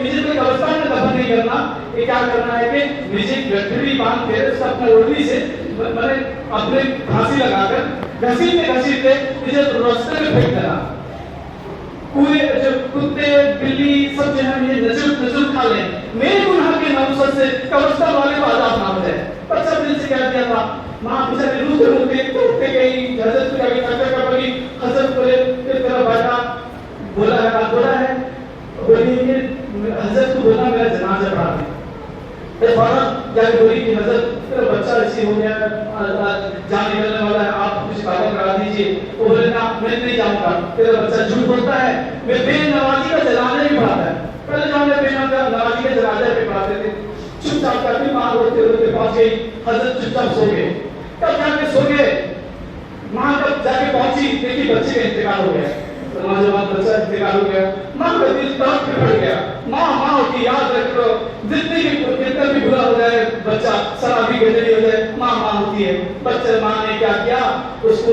نجی کو قبرستان میں دفن نہیں کرنا، یہ کیا کرنا ہے کہ نجی گٹھڑی باندھ کے اس اپنے اوڑھنی سے اپنے پھانسی لگا کر گھسیٹتے نجی راستے میں پھینک دینا. پورے جو کتے بلی سب جو ہے یہ نزل کھا لیں، میرے گناہ کے ناموس سے قبرستان والے کو عذاب نہ ہو جائے. بچہ دل سے کہہ دیا تھا، ماں بیچارے روتے گئی، حضرت کو کبھی ٹکر کا بڑی حضرت کو ایک طرف بیٹھا بولا ہے بولی کہ حضرت کو بولا میرا جنازہ پڑھا دیں. فوراً جا کے بولی کہ حضرت میرا بچہ ایسی ہو گیا جان نکلنے والا ہے، آپ کچھ کعبہ کرا دیجیے. وہ بولے نا میں نہیں جاؤں گا، تیرا بچہ جھوٹ بولتا ہے، میں بے نمازی کا جنازہ نہیں پڑھاتا ہے. پہلے زمانے میں بے نمازی کا جنازہ پہ پڑھاتے تھے. چپ چاپ کر کے ماں روتے روتے پہنچ گئی، حضرت چپ چاپ سو گئے. کب جا کے سو گئے، ماں کب جا کے پہنچی دیکھی بچے کا انتقال ہو گیا. نوجوان بچہ انتقال ہو گیا، ماں کا دل تڑپ کے پڑ گیا. ماں کی یاد رکھ لو، کتنا بھی برا ہو جائے بچہ، شرابی گدڑی ہو جائے، ماں ہوتی ہے. بچے ماں نے کیا کیا، اس کو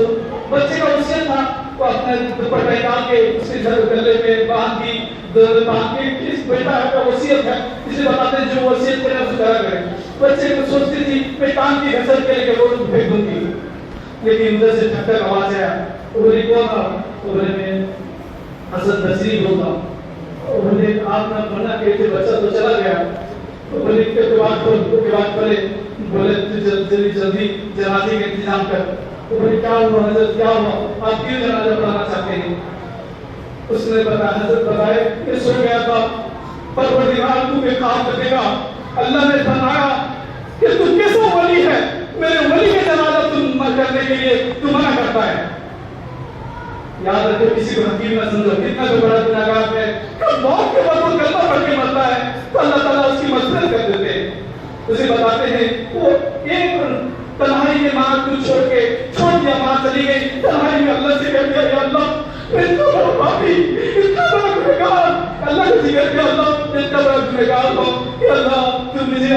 بچے کا وصیت تھا، وہ اپنے دوپٹہ نکال کے اس کے گلے میں باندھ دی، اس بیٹا کا وصیت ہے، اسے بتاتے ہیں جو وصیت کرے اسے کرا کرے. بچے کو سوچتی تھی میں ٹانگ کی گھسٹ کے لے کے روز پھینک دوں گی، لیکن ادھر سے ٹھک ٹھک آواز آیا. بولے کون تھا؟ بولے میں حضرت نصیری بولتا ہوں. بولے آپ نے منع کیے تھے، بچہ تو چلا گیا. بولے کے بعد پڑھے، بولے جلدی جنازے کا انتظام کر. بولے کیا ہوا حضرت، کیا ہوا، آپ کیوں جنازہ پڑھانا چاہتے ہیں؟ اس نے بتایا، حضرت بتائے کہ سو گیا تھا، پروردگار تو کے خواب دیکھے گا، اللہ نے فرمایا کہ تو کیسا ولی ہے، میرے ولی کے جنازہ تم کرنے کے لیے تو منع کرتا ہے. یاد رکھو کسی کو حکیم نہ سمجھو، کتنا جو بڑا گناہگار ہے کب موت کے وقت وہ کلمہ پڑھ کے مرتا ہے تو اللہ تعالیٰ اس کی مغفرت کر دیتے ہیں. اسے بتاتے ہیں وہ ایک تنہائی میں ماں کو چھوڑ دیا، ماں چلی گئی تنہائی میں، اللہ سے کہہ دیا یا اللہ میں اتنا بڑا پاپی، اتنا بڑا گنہگار، اللہ کو ذکر کیا اللہ میں اتنا بڑا گنہگار ہوں کہ اللہ تو مجھے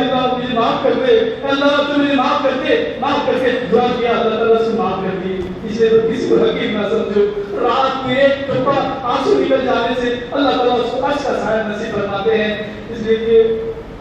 معاف کر دے، اللہ تو مجھے معاف کر کے دعا کیا، اللہ تعالیٰ سے معاف کر دی. اس لیے کسی کو حقیق نہ سمجھو. رات میں ایک ٹپا آنسو نکل جانے سے اللہ تعالیٰ اس کو عرش کا سایہ نصیب فرماتے ہیں. اس لیے کہ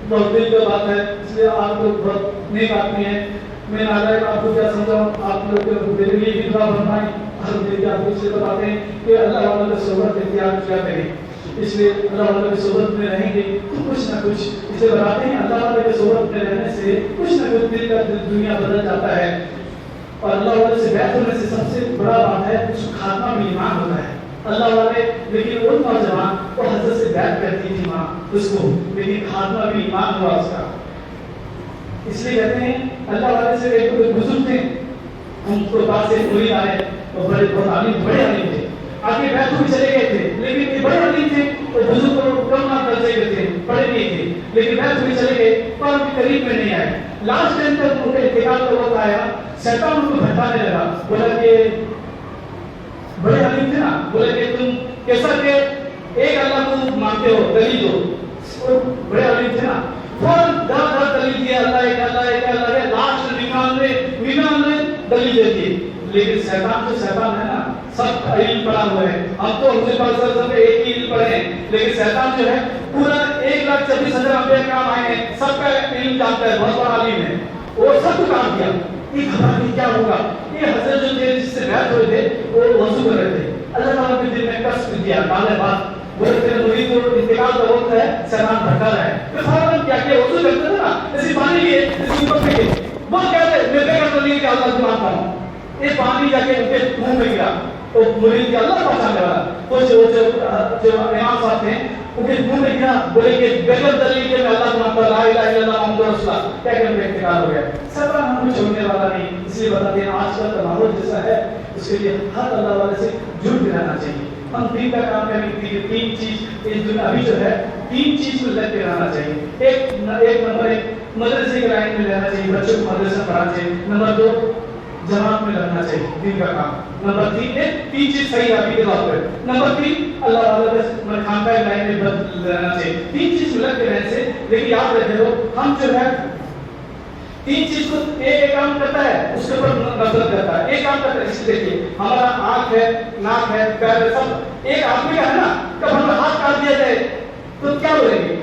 بہت دل کا بات ہے، اس لیے آپ لوگ بہت نیک آدمی ہیں. میں نالائق آپ کو کیا سمجھاؤں، آپ لوگ میرے لیے بھی دعا فرمائیں. ہر دل کے آپ سے بتاتے ہیں کہ اللہ والوں کی صحبت اختیار کیا کریں. اس لیے اللہ والوں کی صحبت میں رہیں گے تو کچھ نہ کچھ، اسے بتاتے ہیں اللہ والوں کی صحبت میں رہنے سے کچھ نہ کچھ دل کا دنیا بدل جاتا ہے. اور اللہ والے سے بیعت ہونے سے سب سے بڑا بات ہے اس کو خاتمہ بھی ایمان ہوتا ہے. اللہ والے لیکن وہ نوجوان وہ حضرت سے بیعت کرتی تھی ماں اس کو، لیکن خاتمہ بھی ایمان ہوا اس کا. اس لیے کہتے ہیں اللہ والے سے ایک بزرگ تھے، ہم کو پاس سے مرید آئے اور بڑے عالم تھے، آگے بیعت ہو چلے گئے تھے، لیکن یہ بڑے عالم تھے اور بزرگ کو کم نہ درجے کے تھے، پڑھے نہیں تھے، لیکن بیعت ہو چلے گئے پر ان کے قریب میں نہیں آئے. لاسٹ ٹائم تک ان کا انتقال کا وقت آیا، شیطان ان کو بھٹکانے لگا، بولا کہ بڑے عالم تھے نا، بولا کہ تم کیسا کہ ایک اللہ کو مانتے ہو، دلیل دو. بڑے عالم تھے نا، فوراً دلیل دیا، اللہ ایک ہے، لاسٹ 99 دلیل دیتی. لیکن شیطان تو شیطان ہے نا، سب علم پڑھا ہوا ہے. ہم تو حضور پاک صلی اللہ علیہ وسلم ایک ہی علم پڑھے ہیں، لیکن شیطان جو ہے پورا 1,26,000 انبیاء کرام آئے ہیں، سب کا علم جانتا ہے، بہت بڑا عالم ہے. وہ سب کو کام کیا، یہ خبر نہیں کیا ہوگا. یہ حضرت جو تھے جس سے بیعت ہوئے تھے وہ وضو کر رہے تھے. اللہ تعالیٰ کے دل میں کشف دیا، کالے بات بولے تیرے مرید کو انتقال کا وقت ہے، شیطان بھٹکا رہا ہے. تو فوراً کیا کیا، وضو کرتے تھے نا، ایسی پانی لیے ایسی اوپر پھینکے، وہ کہتے میں بے کر نہیں کہ اللہ کو مانتا ہوں. یہ پانی جا کے ان کے منہ میں گرا، تو مرید کے اللہ پہچانے والا وہ جو امام صاحب تھے ان کے منہ میں گرا، بولے کہ بغیر دلیل کے میں اللہ کو مانتا، لا الہ الا اللہ محمد رسول اللہ، کیا کہ ان کا انتقال ہو گیا. سب ہم کو چھوڑنے والا نہیں. اس لیے بتاتے ہیں آج کل کا ماحول جیسا ہے اس کے لیے ہر اللہ والے سے جڑ کے رہنا چاہیے. ہم دین کا کام کرنے کے لیے 3 چیز اس دنیا ابھی جو ہے 3 چیز کو لگ کے رہنا چاہیے. ایک نمبر مدرسے کے لائن میں رہنا چاہیے، بچوں کو مدرسہ پڑھانا چاہیے. نمبر 2 جماعت میں لگنا چاہیے دین کا کام. نمبر 3 تین چیز صحیح ابھی کے طور پر. نمبر 3 اللہ تعالیٰ کے خانقاہ لائن میں رہنا چاہیے. 3 چیز مل کے رہنے سے. لیکن یاد رکھے لو ہم جو ہے 3 چیز کو ایک کام کرتا ہے اس کے اوپر نظر کرتا ہے، ایک کام کرتا ہے. اس دیکھیے ہمارا آنکھ ہے، ناک ہے، پیر ہے، سب ایک آدمی کا ہے نا. کب ہمیں ہاتھ کاٹ دیا جائے تو کیا بولیں گے؟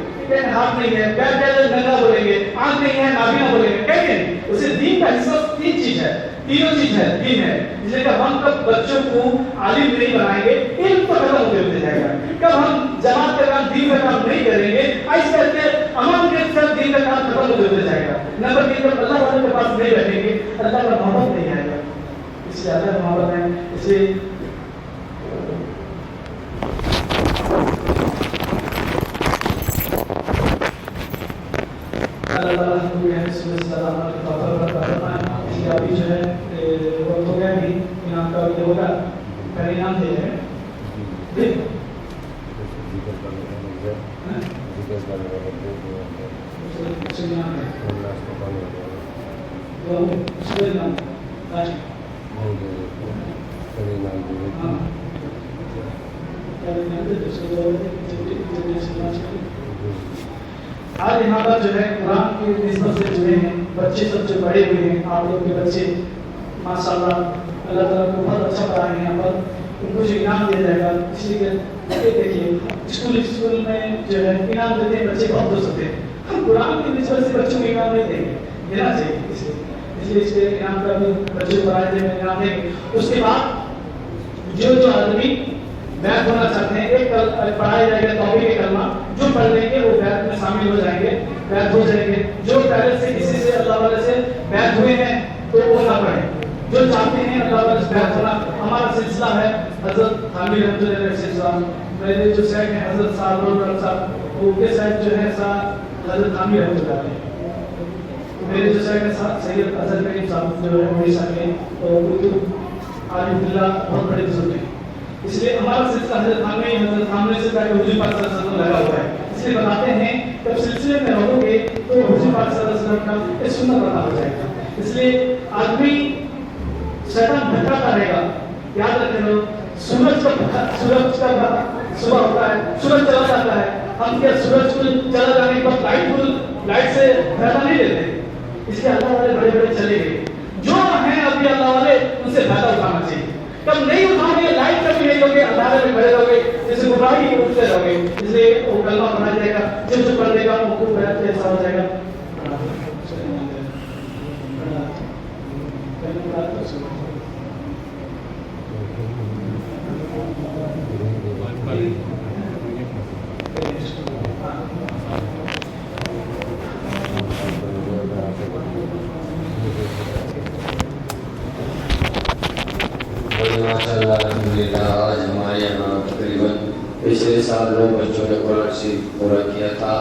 ہاتھ نہیں ہے، پیر کیا ننگا بولیں گے، آنکھ نہیں ہے، نابینا بولیں گے، کہیں گے اسے دین کا حصہ تین چیز ہے، تینوں چیز ہے، دین ہے. اس لیے کہ ہم کب بچوں کو عالم نہیں بنائیں گے، علم تو ختم ہوتے جائے گا. کب ہم جماعت کا کام، دین کا کام نہیں کریں گے، ایسے کرتے امن کے ساتھ دین کا کام ختم ہوتے جائے گا. نمبر 3 جب اللہ والے کے پاس نہیں بیٹھیں گے، اللہ کا محبت نہیں آئے گا. اس سے اللہ محبت ہے. اس لیے اللہ تعالیٰ ہم کو یہ سب سلامت فضل عطا فرمائے. اس لیے ابھی جو ہے وقت ہو گیا بھی انعام کا بھی ہوگا، پہلے انعام دے رہے ہیں. آج یہاں پر جو ہے قرآن کی نسبت سے جڑے ہیں بچے، سب سے بڑے ہوئے ہیں. آپ لوگ کے بچے ماشاء اللہ اللہ تعالیٰ کو بہت اچھا پڑھائے ہیں. یہاں پر ان کو جو انعام دیا جائے گا، اس لیے کہ دیکھیے اسکول میں جو ہے انعام دیتے ہیں بچے بہت دوست ہوتے ہیں. ہم قرآن کی نسبت سے بچوں کو انعام نہیں دیں گے، دینا چاہیے. اس لیے اس کے انعام کا بھی بچوں کو پڑھائے تھے انعام دیں گے. اس کے بعد جو آدمی بیعت ہونا چاہتے ہیں، ایک پڑھایا جائے گا توحید کلمہ، جو پڑھ لیں گے وہ بیعت میں شامل ہو جائیں گے، بیعت ہو جائیں گے. جو پہلے سے کسی سے اللہ والے سے بیعت ہوئے ہیں تو وہ نہ پڑھیں. جو چاہتے ہیں اللہ والے سے بیعت ہونا، ہمارا سلسلہ ہے حضرت حامد رحمۃ اللہ علیہ سلسلہ. میرے جو صاحب ہیں حضرت صاحب صاحب، ان کے صاحب جو ہے حضرت حامد رحمۃ اللہ علیہ. میرے جو صاحب ہیں سید اظہر کریم صاحب جو ہے اڑیسہ کے، اردو عالم اللہ بہت بڑے بزرگ ہیں. اس لیے ہمارا سلسلہ حضرت حامد سے پہلے حضور پاک صلی اللہ علیہ وسلم لگا ہوا ہے. اس لیے بتاتے ہیں جب سلسلے میں رہو گے تو حضور پاک صلی اللہ علیہ وسلم کا ایک سنت پتہ ہو جائے گا. اس لیے آدمی شیطان بھٹکاتا رہے گا. یاد رکھیں لوگ، سورج کا صبح ہوتا ہے، سورج چلا جاتا ہے. ہم کیا سورج کو چلا جانے کے بعد لائٹ سے فائدہ نہیں لیتے. اس لیے اللہ والے بڑے بڑے چلے گئے. جو ہیں ابھی اللہ والے ان سے فائدہ اٹھانا چاہیے. کب نہیں اٹھاؤ گے، لائٹ کبھی نہیں ہوگے، اندھارے میں کھڑے رہو گے، جیسے گمراہی کے اٹھتے رہو گے. اس لیے وہ کلمہ پڑھا جائے گا، جو پڑھ لے گا وہ خوب بیعت ایسا ہو جائے گا. ماشاءاللہ الحمدللہ آج ہمارے یہاں تقریباً پچھلے سال 9 بچوں نے قرآن شریف پورا کیا تھا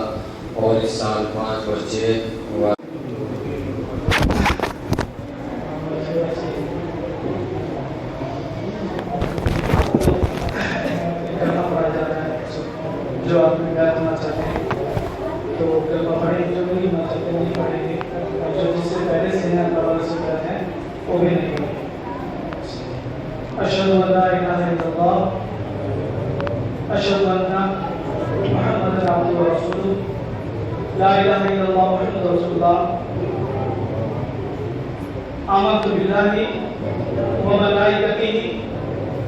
اور اس سال 5 بچے جو آپ میں بیعت ہونا چاہتے ہیں تو کلمہ پڑھیں گے، جو نہیں ہونا چاہتے نہیں پڑھیں گے، اور جو جس سے پہلے سے ہیں اللہ والے سے بیعت ہیں وہ بھی نہیں پڑھیں گے. اشہد ان لا الہ الا اللہ اشہد ان محمد عبدہ ورسولہ لا الہ الا اللہ محمد رسول اللہ آمنت باللہ وملائکتہ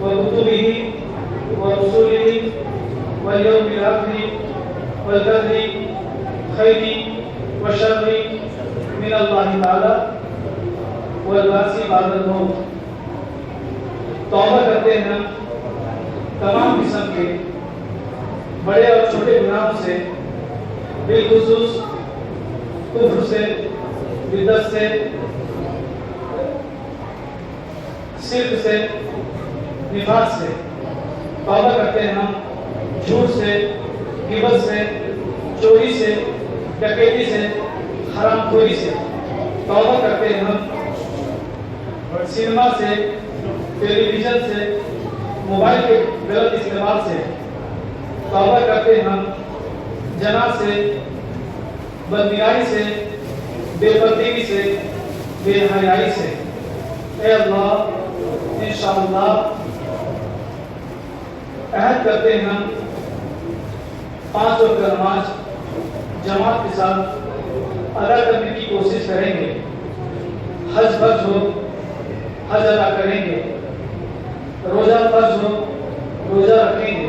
وکتبہ ورسولہ واليوم الآخر والقدر خير وشر من الله تعالى والبعث بعد الموت. توبہ کرتے ہیں ہم تمام قسم کے بڑے اور چھوٹے گناہوں سے، بالخصوص کفر سے، بدعت سے، شرک سے، نفاق سے. توبہ کرتے ہیں ہم جھوٹ سے، غیبت سے، چوری سے، ڈکیتی سے، حرام خوری سے. توبہ کرتے ہیں ہم سینما سے، ٹیلی ویژن سے، موبائل کے غلط استعمال سے. توبہ کرتے ہیں ہم جنا سے، بدنیائی سے، بے پردگی سے، بے حیائی سے. اے اللہ انشاءاللہ عہد کرتے ہیں ہم 5 وقت کا نماز جماعت کے ساتھ ادا کرنے کی کوشش کریں گے. حج فرض ہو حج ادا کریں گے، روزہ فرض ہو روزہ رکھیں گے،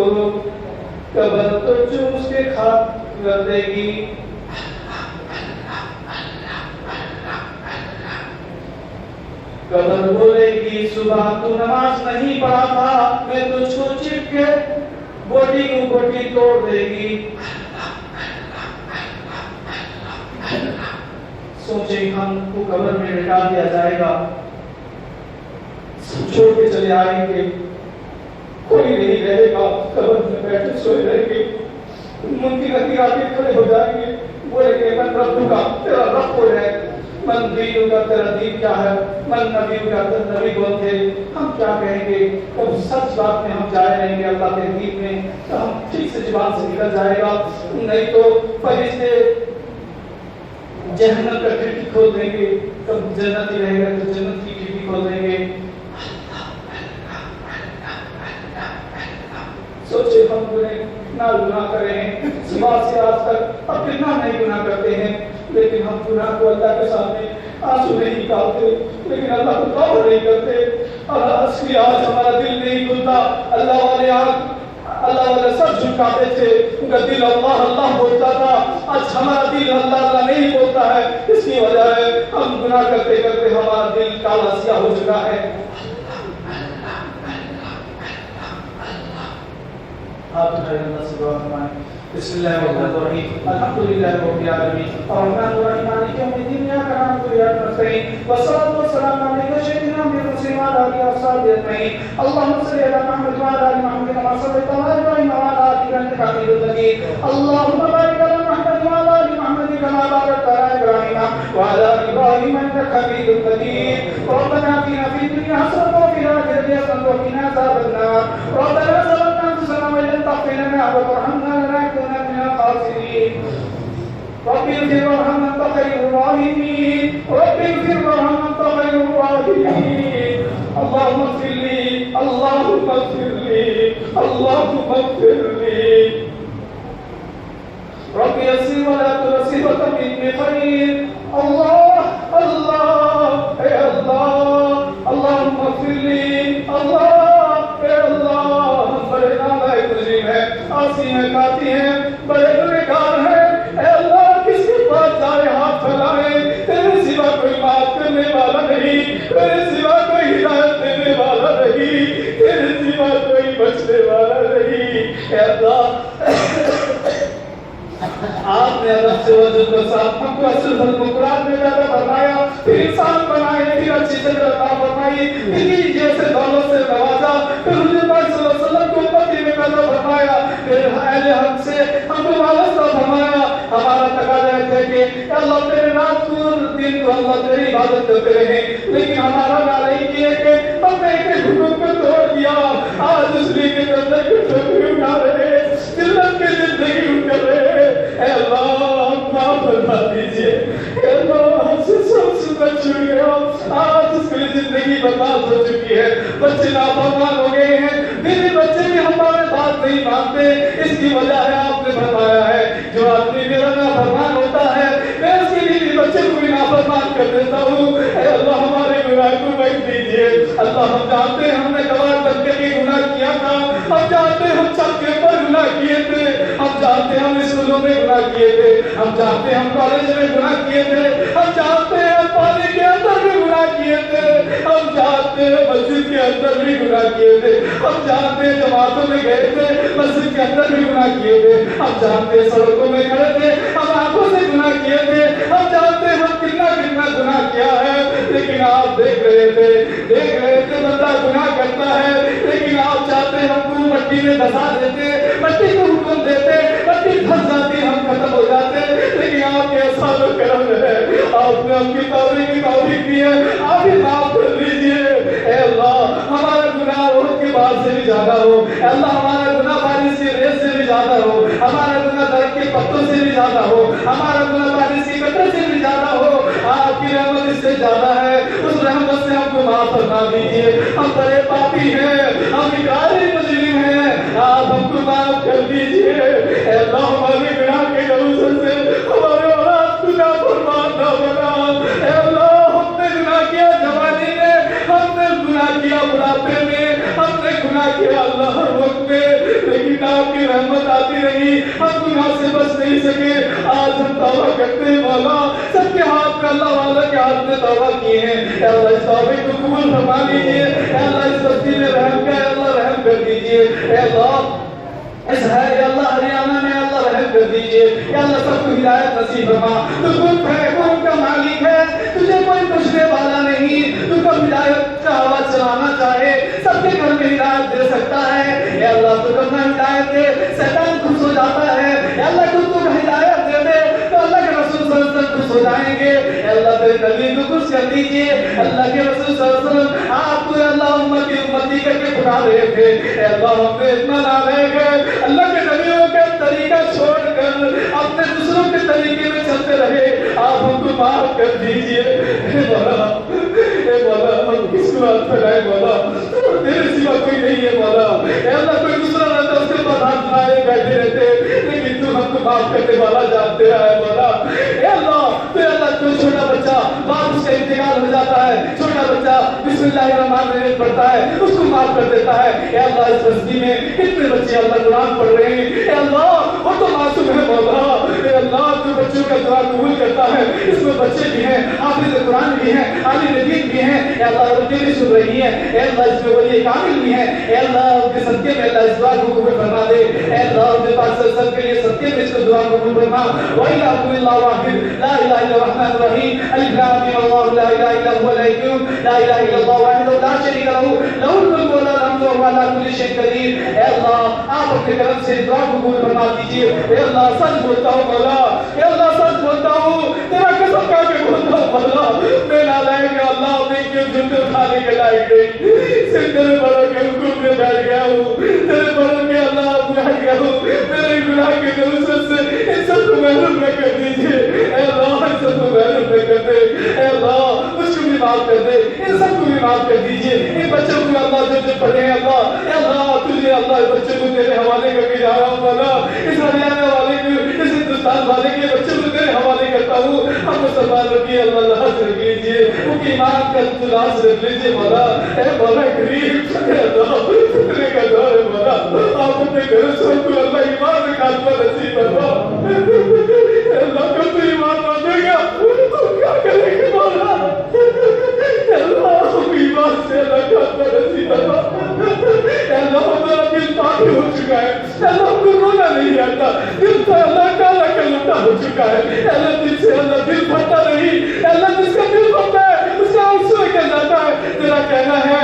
کو قبر تو چوس کے خاک کر دے گی. قبر بولے گی صبح تو نماز نہیں پڑھا تھا, میں تجھ کو چپ کے بوٹی کو بوٹی توڑ دے گی. سوچے ہم کو قبر میں لٹا دیا جائے گا, چھوڑ کے چلے آئیں گے, کوئی نہیں رہے گا, قبر میں بیٹھے سوئے رہیں گے. منکر نکیر آتے کھڑے ہو جائیں گے, بولے کہ من رب کا, تیرا رب کون ہے, من دین کا, تیرا دین کیا ہے, من نبی کا, تیرا نبی کون تھے. ہم کیا کہیں گے؟ کب سچ بات میں ہم جائے رہیں گے اللہ کے دین میں تو ہم ٹھیک سے زبان سے نکل جائے گا, نہیں تو فرشتے جہنم کا کھڑکی کھول دیں گے. کب جنتی رہے گا تو جنت کی کھڑکی کھول دیں گے. سوچے ہم نہ گناہ کرے ہیں, صبح سے آج تک اب کتنا نہیں گناہ کرتے ہیں, لیکن ہم گناہ کو اللہ کے سامنے آنسو نہیں نکالتے, لیکن اللہ کو توبہ نہیں کرتے. اس لیے آج ہمارا دل نہیں کھلتا. اللہ والے سب جھکاتے تھے, ان کا دل اللہ اللہ بولتا تھا. آج ہمارا دل اللہ اللہ نہیں بولتا ہے. اس کی وجہ ہے ہم گناہ کرتے کرتے ہمارا دل کالا سیاہ ہو چکا ہے. آپ اللہ سے دعا فرمائیں. بسم اللہ الرحمن الرحیم, الحمدللہ رب العالمین, الرحمن الرحیم, مالک یوم الدین, ایاک نعبد و ایاک نستعین, والصلاۃ والسلام علی سیدنا محمد وعلی آلہ وصحبہ اجمعین. اللهم صل علی محمد وعلی آل محمد كما صليت على ابراہیم وعلى آل ابراہیم انك حمید مجید. اللهم بارک علی محمد وعلى آل محمد كما باركت على ابراہیم وعلى آل ابراہیم انك حمید مجید. ربنا آتنا فی الدنیا حسنة وفی الآخرة حسنة وقنا عذاب النار. ربنا ظلمنا انفسنا وان لم تغفر لنا وترحمنا لنكونن من الخاسرين. رب اغفر وارحم انت خير الراحمين. رب اغفر وارحم انت خير الراحمين. اللهم اغفر لي, اللهم اغفر لي, اللهم اغفر لي. رب يسر ولا تعسر وتمم بخير. الله الله يا الله, اللهم اغفر لي, الله يا الله. ہم بڑے نالائق مجرم ہیں, عاصی ہیں, قاطع ہیں, بڑے گنہگار ہیں. اے اللہ کس کے پاس جائے ہاتھ پھیلائے, تیرے سوا کوئی معاف کرنے والا نہیں, تیرے سوا کوئی ہدایت دینے والا نہیں, تیرے سوا کوئی بچنے والا نہیں. اے اللہ آپ نے ادب سے وجود کے ساتھ ہم کو اصل قرآن میں پیدا فرمایا, پھر انسان بنائے, پھر اچھی شکل عطا فرمائی, پھر جیسے دولت سے نوازا, پھر حضور پاک صلی اللہ علیہ وسلم کو امتی میں پیدا فرمایا, پھر اہل حق سے ہم کو وابستہ فرمایا. ہمارا تقاضا ہے کہ اللہ تیرے رات کو دن کو اللہ تیری عبادت کرتے رہیں, لیکن ہمارا نعرہ یہ ہے کہ ہم نے ایک حکم کو توڑ دیا. آج اس لیے کے اندر کے ٹھوکری اٹھا رہے, ذلت کی زندگی کر رہے. اے اللہ معاف فرما دیجیے. اے اللہ ہم سے سب بچ چھوٹ گئے ہو, آج اس کی زندگی برباد ہو چکی ہے. بچے نافرمان ہو گئے ہیں, میرے بچے بھی ہمارے بات نہیں مانتے. اس کی وجہ ہے آپ نے فرمایا ہے جو آدمی میرا نافرمان ہوتا ہے میں اس کے لیے بچے کو بھی نافرمان کر دیتا ہوں. اے اللہ ہمارے گناہ کو بخش دیجیے. اللہ ہم جانتے ہیں ہم نے گواہ بن کے گناہ کیا تھا, ہم جانتے ہیں ہم چھت کے اوپر گناہ کیے تھے, ہم جانتے ہیں ہم اسکولوں میں گناہ کیے تھے, ہم جانتے ہیں ہم کالج میں گناہ کیے تھے, ہم جانتے ہیں ہم پانی کے اندر بھی گناہ کیے تھے, ہم جانتے ہیں مسجد کے اندر بھی گناہ کیے تھے, ہم جانتے ہیں جماعتوں میں گئے تھے مسجد کے اندر بھی گناہ کیے تھے, ہم جانتے ہیں سڑکوں میں کھڑے تھے ہم آنکھوں سے گناہ کیے تھے, ہم جانتے ہیں ہم کتنا گناہ کیا ہے. لیکن آپ دیکھ رہے تھے بندہ گناہ کرتا ہے, لیکن آپ چاہتے ہم کو مٹی میں دھسا دیتے, مٹی کو حکم دیتے, مٹی پھنس جاتی, ہم ختم ہو جاتے. لیکن آپ کے احسان و کرم ہے, آپ نے ہم کی توبہ کی توفیق دی ہے, آپ ہی معاف کر لیجیے. اے اللہ ہمارا گناہ روڈ کے بعد سے بھی زیادہ ہو, اے اللہ ہمارا گناہ بارش کی ریت سے بھی زیادہ ہو, ہمارا گناہ درخت کے پتوں سے بھی زیادہ ہو, ہمارا گناہ بارش کی قطرے سے بھی زیادہ ہو. آپ کی رحمت اس سے زیادہ ہے, اس رحمت سے ہم کو معاف فرما دیجیے. ہم بڑے پاپی ہیں, ہم اقراری مجرم ہیں, آپ ہم کو معاف کر دیجیے. اے اللہ ہمارے گناہ کے غصے سے ہمارے اولاد کو نافرمان نہ بنا. اے اللہ ہم نے گناہ کیا جوانی میں, ہم نے گناہ کیا بڑھاپے میں, ہم نے گناہ کیا اللہ ہر وقت میں, لیکن اللہ آپ کی رحمت آتی رہی، ہم گناہ سے بچ نہیں سکے، آج ہم توبہ کرتے ہیں مولا، سب کے ہاتھ میں اللہ والا کے ہاتھ میں توبہ کیے ہیں، اے اللہ اس توبے کو قبول فرما لیجیے، اے اللہ اس بستی میں رحم کا، اے اللہ رحم کر دیجیے، اے اللہ اس ہے یا اللہ ہریانہ میں اللہ رحم کر دیجیے، یا اللہ سب کو ہدایت نصیب فرما، تو خود ہے کون کا مالک ہے، تجھے کوئی پوچھنے والا نہیں، تو کب ہدایت کا ہوا چلانا چاہے سب کے گھر میں ہدایت دے سکتا ہے، اے اللہ تو کب نہ ہدایت دے شیطان خوش ہو جاتا ہے، اے اللہ تو ہدایت دے دے تو اللہ کے رسول صلی اللہ علیہ وسلم خوش ہو جائیں گے، اے اللہ تیرے نبی کو خوش کر دیجیے، اللہ کے رسول صلی اللہ علیہ وسلم آپ کو اللہ امتی کر کے بٹھا رہے تھے، اے اللہ ہم نے اتنا نہ رہ گئے، اللہ کے نبیوں کا طریقہ چھوڑ کر اپنے دوسروں کے طریقے میں چلتے رہے، آپ ہم کو معاف کر دیجئے، اے مولا ہم کس کو ہاتھ پھیلائے مولا، تیرے سوا کوئی نہیں ہے مولا، اے اللہ کوئی دوسرا رہتا اس کے پاس ہاتھ پھیلائے بیٹھے رہتے، لیکن تو ہم کو معاف کرنے والا جانتے ہے مولا، اے اللہ تو اللہ کوئی چھوٹا بچہ بعد اس کا انتقال ہو جاتا ہے، چھوٹا بچہ بسم اللہ الرحمن الرحیم پڑھتا ہے اس کو معاف کر دیتا ہے، اے اللہ اس بستی میں کتنے بچے اللہ قرآن پڑھ رہے ہیں، اے اللہ وہ تو معصوم ہے مولا، اے اللہ تو بچوں کا دعا قبول کرتا ہے، اس میں بچے بھی ہیں، حافظ قرآن بھی ہیں، عالم دین بھی ہیں، اے اللہ وہ تیری سن رہی ہے، اے اللہ اس میں ولی کامل بھی ہیں، اے اللہ ان کے صدقے میں اللہ اس دعا کو قبول فرما دے، اے اللہ ان کے پاس سب کے لیے صدقے میں اس کو دعا قبول فرما، وَإِلَٰهُ إِلَّا وَاحِدٌ لَا إِلَٰهَ إِلَّا الرَّحْمَٰنُ الرَّحِيمُ الْحَمْدُ لِلَّهِ اللَّهُ لَا إِلَٰهَ إِلَّا هُوَ الْحَيُّ الْقَيُّومُ لَا إِلَٰهَ إِلَّا اللَّهُ وَحْدَهُ لَا شَرِيكَ لَهُ لَهُ الْمُلْكُ وَلَهُ الْحَمْدُ وَهُوَ عَلَىٰ كُلِّ شَيْءٍ قَدِيرٌ، اے اللہ آپ اپنے کرم سے دعا قبول فرما دیجیے، اے اللہ سچ بولتا ہوں مولا، اے اللہ سچ بولتا ہوں، تیرا قسم کھا کے بولتا ہوں مولا، میں نالائق کہ اللہ میں کیوں جھوٹے اٹھانے کے لائق نہیں، صرف تیرے بڑوں کے حکم میں بیٹھ گیا ہوں، تیرے بڑوں کے اللہ بیٹھ گیا ہوں، میرے گناہ کے نوسط سے ان سب کو محروم نہ کر دیجیے، اے اللہ ان سب کو محروم نہ کر دے، اے اللہ مجھ کو بھی معاف کر دے، ان سب کو بھی معاف کر دیجیے، ان بچوں کو اللہ جو پڑھے ہیں اللہ، اے اللہ تجھے اللہ بچوں کو تیرے حوالے کر کے جا رہا ہوں مولا، اس ہریانہ والے کو اس ہندوستان والے کے بچوں کو تیرے حوالے کرتا ہوں، ہم کو سنبھال رکھیے اللہ لاز رکھ لیجیے، ان کی ایمان کا لاز رکھ لیجیے مولا، اے مولا کریم اے اللہ فتنے کا دور ہے مولا، آپ اپنے گھر سب کو اللہ ایمان میں خاتمہ نصیب فرما، اے اللہ کب تو ایمان مانے گا تو کیا کرے گا مولا، اے اللہ ہم ایمان سے اللہ خاتمہ نصیب فرما، اے اللہ ہمارا دل پاک ہو چکا ہے، اے اللہ ہم کو رونا نہیں آتا، دل پر اللہ کالا کلوٹا ہو چکا ہے، اے اللہ دل سے اللہ دل بھرتا نہیں، اے اللہ جس کا دل بھرتا ہے اس کا آنسو نکل جاتا ہے، تیرا کہنا ہے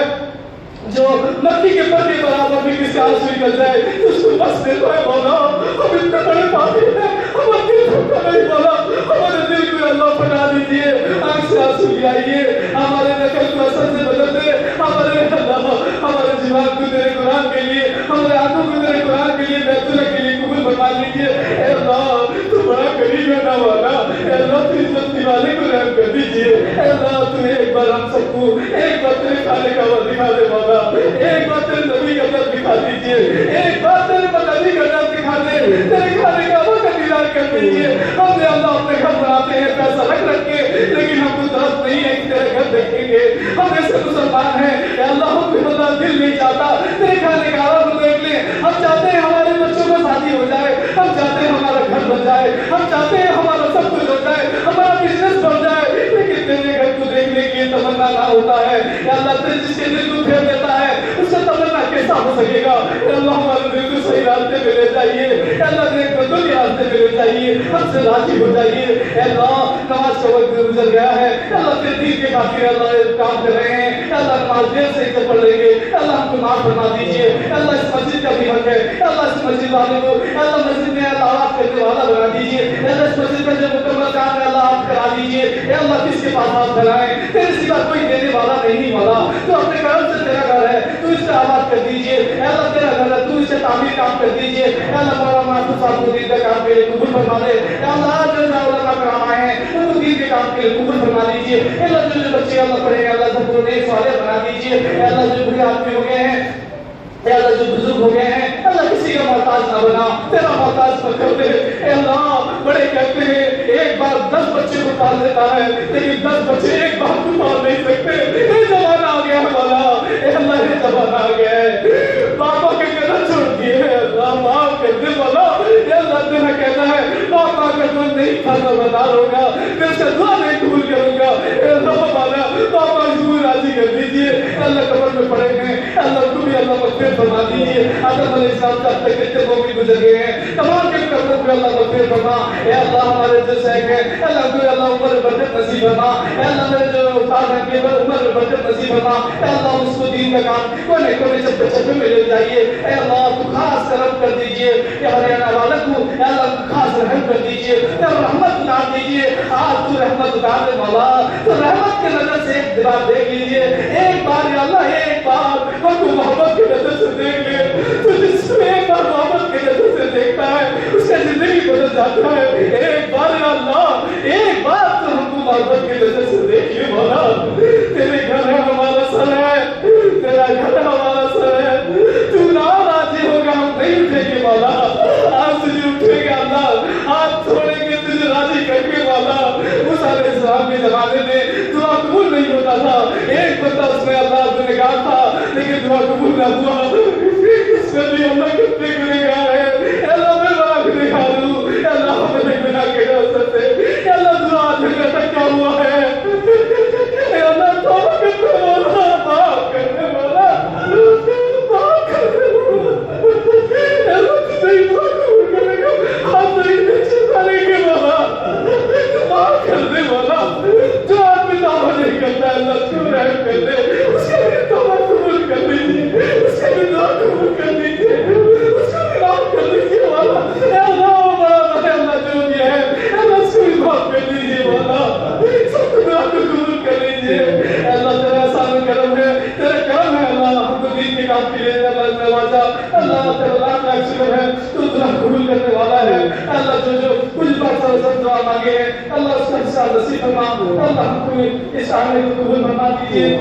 جو مٹی کے پردے برابر بھی کسی آنسو نکل جائے اس کو بس دے دو ہے مولا، ہم اتنے بڑے پاپی ہیں، ہمارا دل بھرتا نہیں مولا، ہمارے دل کو اللہ بنا دیجیے، آنکھ سے آنسو لائیے، ہمارے نقل کو اثر سے بدل دے، ہمارے اللہ ہمارے زبان کو تیرے قرآن کے لیے، ہمارے آنکھوں کو تیرے قرآن کے لیے بیتولہ کے لیے قبول فرما لیجیے، اے اللہ تو بڑا قریب ہے نا والا، اے اللہ تو اس بستی والے کو رحم کر دیجیے، اے اللہ تو ایک بار ہم سب کو ایک بار تیرے کھانے کا وقت دکھا دے مولا، ایک بار تیرے نبی کا در دکھا دیجیے، ایک بار تیرے نبی کا در دکھا دے، تیرے کھانے کا وقت دیدار کر دیجیے، ہم نے اللہ اپنے گھر بناتے ہیں پیسہ رکھ کے، لیکن ہم کو درد نہیں ہے کہ تیرے گھر دیکھیں گے، ہم ایسے مسلمان ہیں، اے اللہ ہم بھی اللہ دل نہیں چاہتا تیرے کھانے کا وقت دیکھ لیں، ہم چاہتے ہیں ہمارے بچوں کا شادی ہو جائے، ہم چاہتے ہیں ہمارا گھر بن جائے، ہم چاہتے ہیں ہمارا سب کچھ ہو جائے، ہمارا بزنس بن جائے، لیکن تیرے گھر کو دیکھنے کی تمنا نہ ہوتا ہے، یا اللہ تیرے جس کے دل کو پھیر دیتا ہے اس سے تمنا کیسا ہو سکے گا، یا اللہ ہمارے دل کو صحیح راستے پہ لے جائیے، یا اللہ دیکھ بدل راستے پہ لے جائیے، ہم سے راضی ہو جائیے، اے اللہ نماز کا وقت گزر گیا ہے، یا اللہ تیرے دین کے خاطر اللہ کام کر رہے ہیں، یا اللہ نماز دیر سے اسے پڑھ لیں گے، یا اللہ ہم کو معاف فرما دیجیے، یا اللہ اس مسجد کا بھی حق ہے، یا اللہ اس مسجد والے کو یا اللہ مسجد میں دعوت کرنے والا بنا دیجیے، یا اللہ اس مسجد کا جو مکمل کام ہے اللہ آپ کرا دیجیے، یا اللہ کس کے پاس ہاتھ پھیلائیں، تیرے سوا کوئی دینے والا نہیں مولا، تو اپنے کرم سے تیرا گھر ہے تو اس سے آباد کر دیجیے، یا اللہ تیرا گھر ہے تو اس سے تعمیر کام کر دیجیے، یا اللہ مولانا محفوظ صاحب کو دین کا کام کے لیے قبول فرما دے، یا اللہ جو علماء کرام آئے ہیں ان کو دین کے کام کے لیے قبول فرما دیجیے، یا اللہ جو بچے اللہ پڑھیں گے اللہ سب کو نیک صالح بنا دیجیے، یا اللہ جو بڑے آدمی ہو گئے ہیں، اے اللہ جو بزرگ ہو گئے ہیں اللہ کسی کا محتاج نہ بنا، تیرا محتاج مت کر دے، اے اللہ بڑے کہتے ہیں ایک بار 10 بچے کو پال لیتا ہے لیکن 10 بچے ایک بار کو پال نہیں سکتے، یہ زمانہ آ گیا ہے مولا، اے اللہ یہ زمانہ آ گیا ہے، پاپا کے قدم چھوڑ دیے، اللہ اللہ قبر میں پڑے ہیں اللہ کو بھی اللہ مغفرت فرما دیجیے آدم علیہ السلام کا تک کتنے مومن گزر گئے ہیں تمام کے قبروں کو اللہ مغفرت فرما اے اللہ ہمارے جو شیخ ہیں اللہ کو اللہ عمر برکت نصیب فرما اے اللہ میرے جو استاد ہیں کہ عمر برکت نصیب فرما اے اللہ اس کو دین کا کام کونے کونے سے چھپے میں لے جائیے اے اللہ تو خاص کرم کر دیجیے کہ ہریانہ والوں کو اے اللہ خاص رحم کر دیجیے اے رحمت اتار دیجیے آج تو رحمت اتار دے مولا تو رحمت کی نظر سے ایک بار دیکھ لیجیے ایک بار یا اللہ ایک بار ہم کو محبت کی نظر سے دیکھ لے تو جس میں ایک بار محبت کی نظر سے دیکھتا ہے اس کا زندگی بدل جاتا ہے ایک بار یا اللہ ایک بار تو ہم کو محبت کی نظر سے دیکھیے مولا تیرے گھر ہے ہمارا سر ہے تیرا گھر ہمارا سر ہے تو ناراضی ہوگا ہم نہیں اٹھیں گے مولا آج تجھے اٹھیں گے اللہ آج چھوڑیں گے تجھے راضی کر کے مولا اس علیہ السلام کے زمانے میں دعا قبول نہیں ہوتا تھا ایک بندہ اس میں اللہ سے نگاہ تھا لیکن دعا قبول نہ ہوا اس میں بھی اللہ کتنے گنہگار ہے اللہ میں بڑا گنہگار ہوں اللہ ہمیں گناہ کے راستے سے اللہ دعا دل میں تکا ہوا ہے اللہ توبہ کرنے والا معاف کرنے والا معاف کرنے والا اللہ تجھے دعا قبول کرنے کا ہم نہیں نیچے سارے کے والا معاف کرنے والا جو آدمی دعویٰ نہیں کرتا ہے اللہ اس کو رحم کر دے اس کے لیے توبہ قبول کر دیجیے اس کے لیے دعا قبول کر دیجیے اس کو بھی معاف کر دیجیے والا اے اللہ بڑا بڑا اللہ جو بھی ہے اللہ اس کو بھی معاف کر دیجیے والا سب کو دعا کو قبول کر لیجیے اللہ تیرا احسان و کرم ہے تیرا کرم ہے اللہ ہم کو دین کے کام کے لیے اللہ نوازا اللہ تیرا لاکھ لاکھ شکر ہے تو دعا قبول کرنے والا ہے اللہ جو کچھ بات سب دعا مانگے ہیں اللہ اس کا حصہ نصیب فرما اللہ ہم کو اس آنے کو قبول فرما دیجیے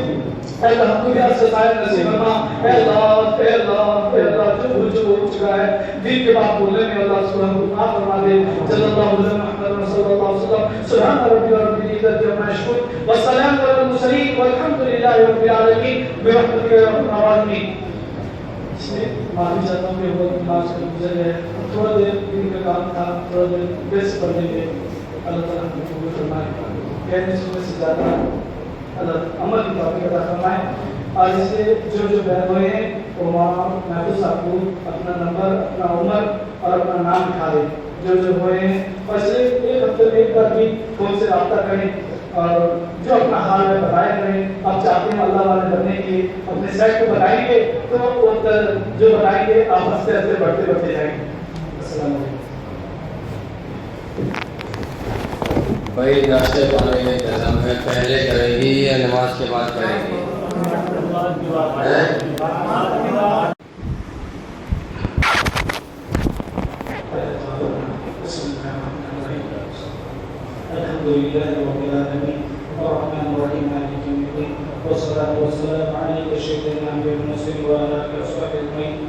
اللہ ہم کو بھی ایسے ظاہر نصیب فرما اے اللہ اے اللہ اے اللہ جو ہو چکا ہے دین کے بعد بولنے میں اللہ اس کو ہم کو معاف فرما دے صلی اللہ علیہ محمد صلی اللہ علیہ وسلم سبحان ربی رب العزت عما یصفون والسلام علی المرسلین والحمد للہ رب العالمین برحمتک یا ارحم الراحمین اس میں معافی چاہتا ہوں کہ وہ نماز کا گزر ہے تھوڑا دیر دین کا کام تھا تھوڑا دیر بیس پڑھنے کے اللہ تعالیٰ ہم کو قبول فرمائے کہنے سننے سے زیادہ اللہ عمل کی توفیق عطا فرمائے اور اس سے جو بیان ہوئے ہیں وہ وہاں محفوظ صاحب کو اپنا نمبر اپنا عمر اور اپنا نام لکھا دیں جو ہوئے ہیں اور صرف ایک ہفتے میں ایک بار بھی فون سے رابطہ کریں اور جو اپنا حال ہے بتایا کریں آپ چاہتے ہیں اللہ والے بننے کے لیے اپنے سیٹ کو بتائیں گے تو جو بتائیں گے آپ ہنستے ہنستے بڑھتے جائیں گے السلام علیکم بھائی ناشتے پانے کا انتظام ہے پہلے کریں گی یا نماز کے بعد کریں گی الحمدللہ رب العالمین الرحمن الرحیم مالک یوم الدین والصلاة والسلام علیک سیدنا محمد وعلی آلہ وصحبہ اجمعین.